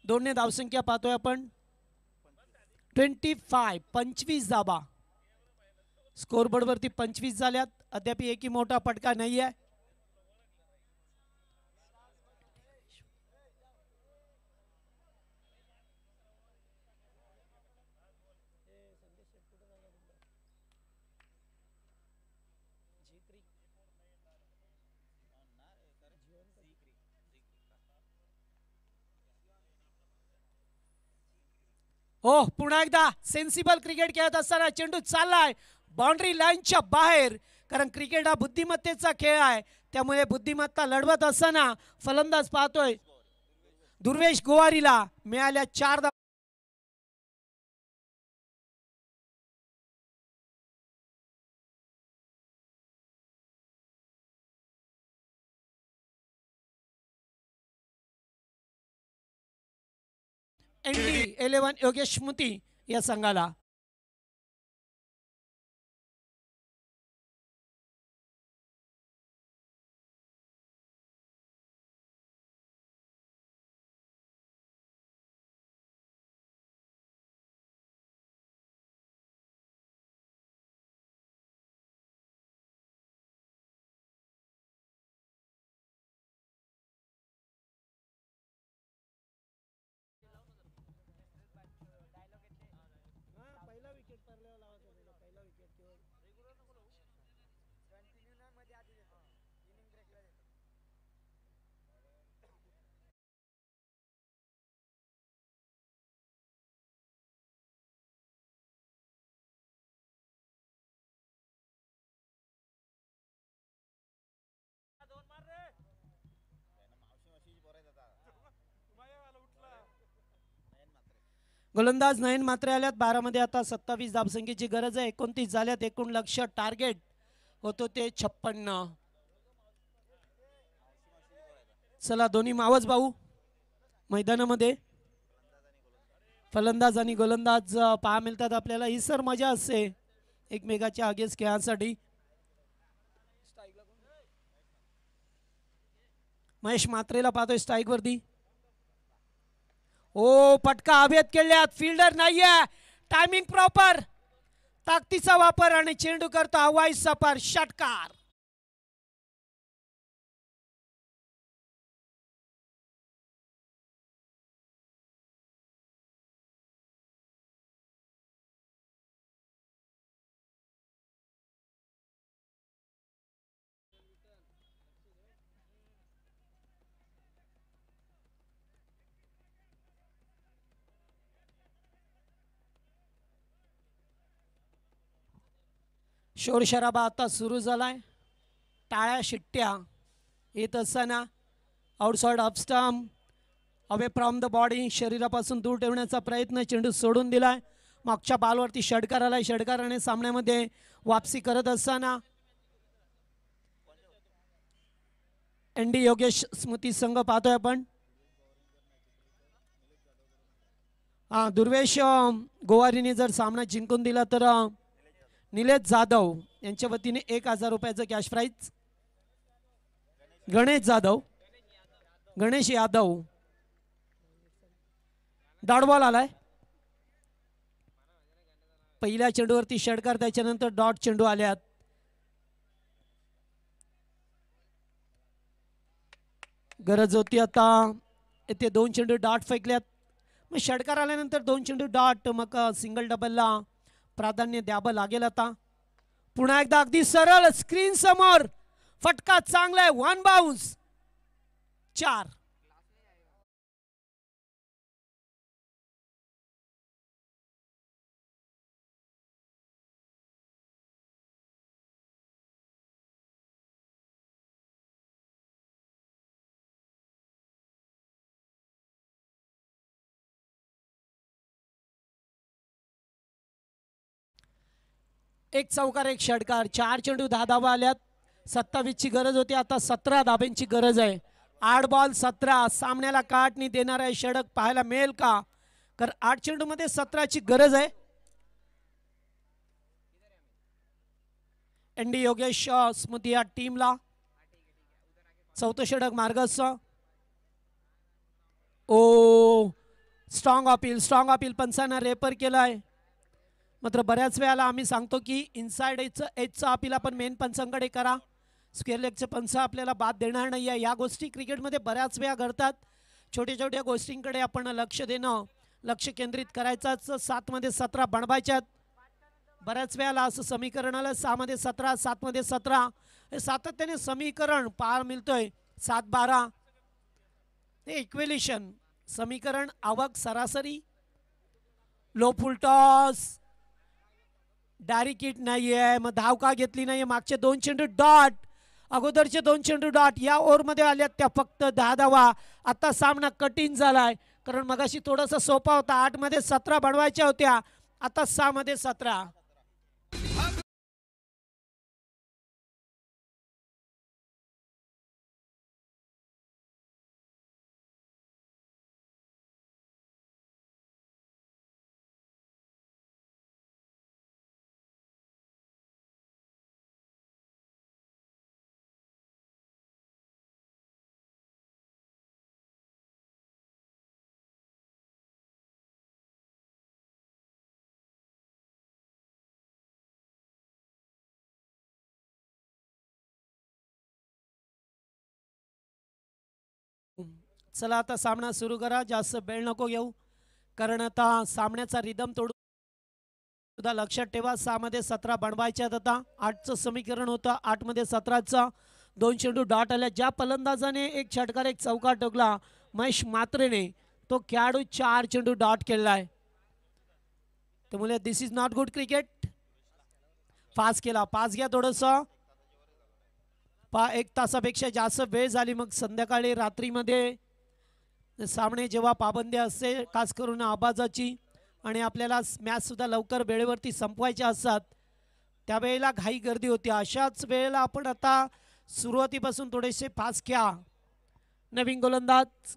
2 ने धावसंख्या पाहतोय आपण 25. 25 धावा स्कोरबोर्डवरती 25 झाल्यात. अद्याप एकही मोठा फटका नाही आहे. हो पुन्हा एकदा सेन्सिबल क्रिकेट खेळत असताना चेंडू चाललाय बाउंड्री लाईनच्या बाहेर, कारण क्रिकेट हा बुद्धिमत्तेचा खेळ आहे, त्यामुळे बुद्धिमत्ता लढवत असताना फलंदाज पाहतोय दुर्वेश गोवारीला मिळाल्या 4 धावा. ND11 योगेश स्मृती या संघाला. गोलंदाज नयन मात्रे आल्यात 12 मध्ये. आता 27 धावसंख्येची गरज आहे. 29 झाल्यात. एकूण लक्ष टार्गेट होतो ते 56. चला दोन्ही मावस भाऊ मैदानामध्ये. फलंदाज आणि गोलंदाज पहा मिळतात आपल्याला. ही सर मजा असते एकमेकाच्या अगेन्स्ट खेळासाठी. महेश मात्रेला पाहतोय स्ट्राईक वरती. ओ पटका हवेत केल्यात. फिल्डर नाहीये. Timing proper. ताकदीचा वापर आणि चेंडू करतो हवाई सफर. षटकार. शोर शराबा आता सुरू झालाय. टाळ्या शिट्ट्या येत असताना outside off stump away from the body, शरीरापासून दूर ठेवण्याचा प्रयत्न. चेंडू सोडून दिलाय. मागच्या बॉलवरती षटकार आलाय. षटकाराने सामन्यामध्ये वापसी करत असताना ND योगेश स्मृती संघ पाहतोय आपण. दुर्वेश गोवारीने जर सामना जिंकून दिला तर निलेश जाधव यांच्या वतीने 1000 रुपयाचं cash prize. Ganesh Jadhav, Ganesh Yadav. Dot ball आलाय. पहिल्या चेंडूवरती षटकार, त्याच्यानंतर डॉट चेंडू आल्यात. गरज होती आता इथे 2 चेंडू डॉट फेकल्यात. मग षटकार आल्यानंतर 2 चेंडू डॉट, मग सिंगल डबलला प्राधान्य द्यावं लागेल. आता पुन्हा एकदा अगदी सरळ स्क्रीन समोर फटका चांगला आहे. 1 बाउन्स. 4. एक चौकार एक षटकार. 4 चेंडू 10 धावा आल्यात. 27 ची गरज होती. आता 17 धाब्यांची गरज आहे. 8 बॉल 17. सामन्याला काटणी देणारा षटक पाहायला मिळेल का? कारण 8 चेंडू मध्ये 17 ची गरज आहे. ND योगेश स्मृती या टीमला 4थं षटक मार्गस्थ. ओ स्ट्रॉंग अपील पंचांना रेफर केलाय. मात्र बऱ्याच वेळेला आम्ही सांगतो की इनसाइड एजचं अपील आपण मेन पंचांकडे करा. स्क्वेअर लेगचे पंच आपल्याला बाद देणार नाही आहे. या गोष्टी क्रिकेटमध्ये बऱ्याच वेळा घडतात. छोट्या छोट्या गोष्टींकडे आपण लक्ष देणं, लक्ष केंद्रित करायचंच. 7 मध्ये 17 बनवायच्यात. बऱ्याच वेळेला असं समीकरण आलं 6 मध्ये 17, 7 मध्ये 17. हे सातत्याने समीकरण पाहायला मिळतोय. 7-12 हे इक्वेलिशन समीकरण आवक सरासरी लो फुल टॉस, डायरेक्ट हिट नाहीये, मग धाव का घेतली नाहीये? मागचे 2 चेंडू डॉट, अगोदरचे 2 चेंडू डॉट या ओव्हरमध्ये आल्या त्या फक्त 10 धावा. आता सामना कठीण झालाय, कारण मगाशी थोडासा सोपा होता. 8 मध्ये 17 बनवायच्या होत्या, आता 6 मध्ये 17. चला आता सामना सुरू करा, जास्त वेळ नको घेऊ, कारण आता सामन्याचा रिदम तोडू सुद्धा लक्षात ठेवा. 6 मध्ये 17 बनवायच्यात. आता 8चं समीकरण होतं, 8 मध्ये 17चा 2 चेंडू डॉट आल्या. ज्या फलंदाजाने एक षटकार एक चौकार ठोकला महेश मात्रेने, तो खेळाडू 4 चेंडू डॉट केलाय. त्यामुळे this is not good cricket. Pass केला, पास घ्या थोडस. 1 तासापेक्षा जास्त वेळ झाली. मग संध्याकाळी रात्रीमध्ये सामने जेव्हा पाबंदी असते, खास करून आवाजाची, आणि आपल्याला मॅच सुद्धा लवकर वेळेवरती संपवायच्या असतात, त्यावेळेला घाई गर्दी होती. अशाच वेळेला आपण आता सुरुवातीपासून थोडेसे पास घ्या. नवीन गोलंदाज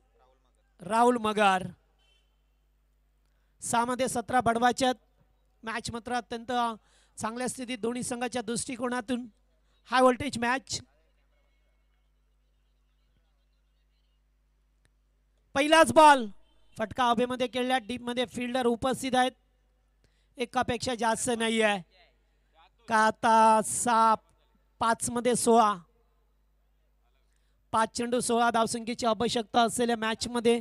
राहुल मगर. 6 मध्ये 17 बनवायच्यात. मॅच मात्र अत्यंत चांगल्या स्थितीत दोन्ही संघाच्या दृष्टिकोनातून हाय व्होल्टेज मॅच. पहिलाच बॉल फटका हवेमध्ये खेळल्या. डीप मध्ये फिल्डर उपस्थित आहेत, एकापेक्षा जास्त नाही आहे का. आता 5 मध्ये 16, 5 चेंडू 16 धावसंख्येची आवश्यकता असलेल्या मॅच मध्ये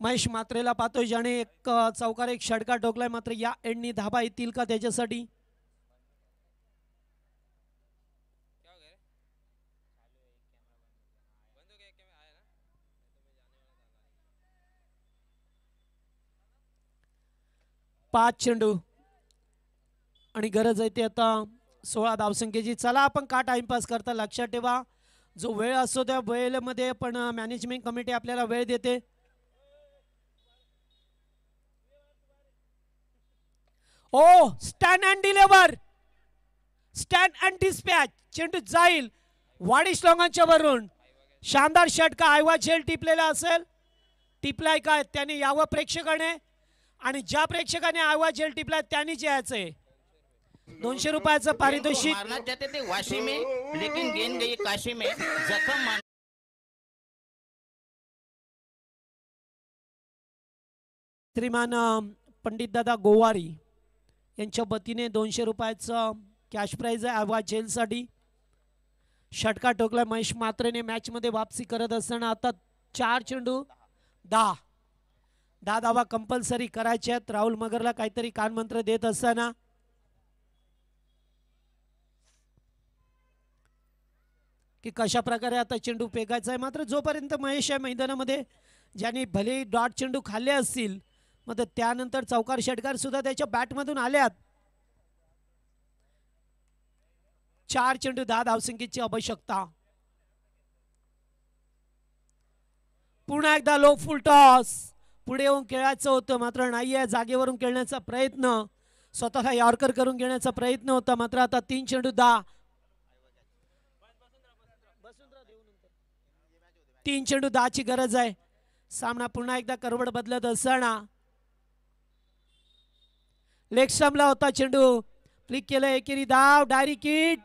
महेश मात्रेला पाहतोय, ज्याने एक चौकार एक षटकार ठोकलाय. मात्र या एंडनी धाबा येतील का त्याच्यासाठी? पाच चेंडू आणि गरज आहे ते आता 16 धावसंख्येची. चला आपण का टाइमपास करता, लक्षात ठेवा, जो वेळ असतो त्या वेळेमध्ये पण मॅनेजमेंट कमिटी आपल्याला वेळ देते. Oh stand and deliver, stand and dispatch. चेंडू जाईल वाडिश लोंगांच्या वरून. शानदार षटकार. आयवा झेल टिपलेला असेल, टिपलाय काय त्याने यावं प्रेक्षकाने, आणि ज्या प्रेक्षकाने आयवा झेल टिपलाय त्यांनीच यायचंय. 200 रुपयाचं पारितोषिक. मारना चाहते थे वाशी में, लेकिन गेंद गई काशी में. जखम श्रीमान पंडित दादा गोवारी यांच्या वतीने 200 रुपयाचं कॅश प्राइज आहे आयवा झेलसाठी. षटकार ठोकला महेश मात्रेने मॅच मध्ये वापसी करत असताना. आता 4 चेंडू 10 धावा कंपल्सरी करायचे आहेत. राहुल मगरला काहीतरी कानमंत्र देत असताना की कशा प्रकारे आता चेंडू फेकायचा आहे. मात्र जोपर्यंत महेश आहे मैदानामध्ये, ज्यांनी भले डॉट चेंडू खाल्ले असतील, मग त्यानंतर चौकार षटकार सुद्धा त्याच्या बॅटमधून आल्यात. 4 चेंडू 10 धावसंख्येची आवश्यकता. पुन्हा एकदा लो फुल टॉस. पुढे येऊन खेळायचं होतं, मात्र नाहीये. जागेवरून खेळण्याचा प्रयत्न, स्वतःला यॉर्कर करून घेण्याचा प्रयत्न होता. मात्र आता 3 चेंडू 10, 3 चेंडू 10 ची गरज आहे. सामना पुन्हा एकदा करवड बदलत असताना लेग स्टंपला होता चेंडू, फ्लिक केलं, एकेरी धाव, direct hit,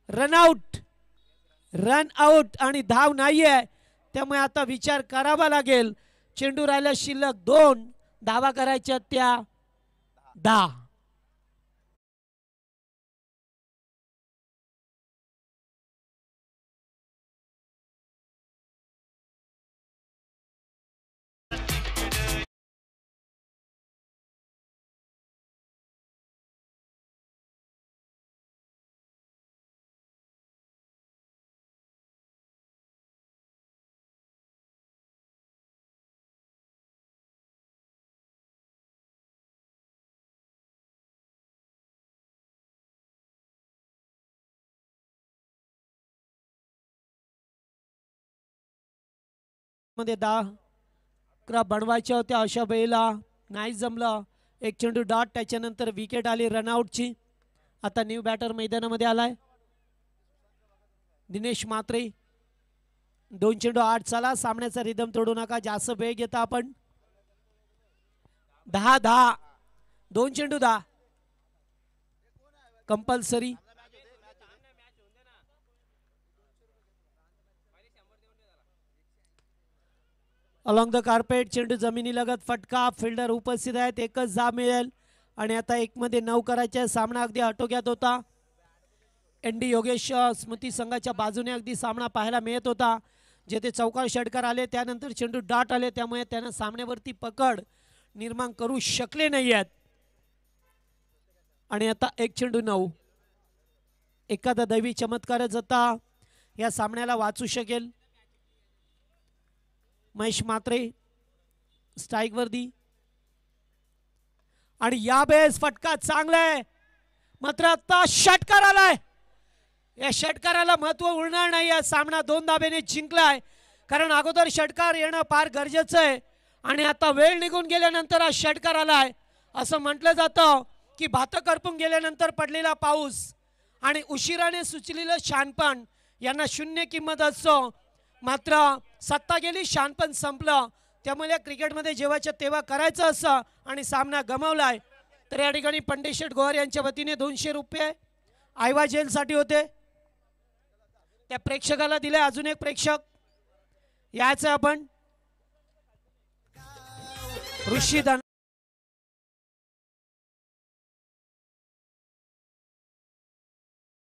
run out, run out आणि धाव नाहीये. त्यामुळे आता विचार करावा लागेल. चेंडू राहिला शिल्लक 2 धावा करायच्या त्या 10. मध्ये 10 बनवायच्या होत्या अशा वेळेला नाही जमलं. एक चेंडू डॉट, त्याच्यानंतर विकेट आली रनआउटची. आता न्यू बॅटर मैदानामध्ये आलाय दिनेश म्हात्रे. 2 चेंडू 8. चला सामन्याचा रिदम तोडू नका, जास्त वेळ घेता आपण. 10-10 2 चेंडू 10 कंपल्सरी. अलॉंग द कार्पेट चेंडू जमिनी लगत फटका. फिल्डर उपस्थित आहेत, एकच जा मिळेल. आणि आता 1 मध्ये 9 करायचे. सामना अगदी आटोक्यात होता. एन डी योगेश स्मृती संघाच्या बाजूने अगदी सामना पाहायला मिळत होता, जेथे चौकार षटकार आले, त्यानंतर चेंडू डाट आले, त्यामुळे त्यांना सामन्यावरती पकड निर्माण करू शकले नाही आहेत. आणि आता 1 चेंडू 9. एखादा दैवी चमत्कारच आता या सामन्याला वाचू शकेल. महेश म्हात्रे स्ट्राईक वरती. आणि या बेस फटका चांगला आहे, मात्र आता षटकार आलाय. या षटकाराला महत्व उरणार नाही. या सामना 2 धाब्याने जिंकलाय, कारण अगोदर षटकार येणं फार गरजेचं आहे. आणि आता वेळ निघून गेल्यानंतर हा षटकार आलाय. असं म्हटलं जातं की भात करपून गेल्यानंतर पडलेला पाऊस आणि उशिराने सुचलेलं शहाणपण यांना 0 किंमत असतो. मात्र सत्ता गेली, शहाणपण संपलं. त्यामुळे क्रिकेटमध्ये जेव्हाच्या तेव्हा करायचं असं आणि सामना गमावलाय. तर या ठिकाणी पंडित शेठ गोवार यांच्या वतीने 200 रुपये आयवा जेलसाठी होते, त्या प्रेक्षकाला दिले. अजून एक प्रेक्षक यायचं आपण ऋषी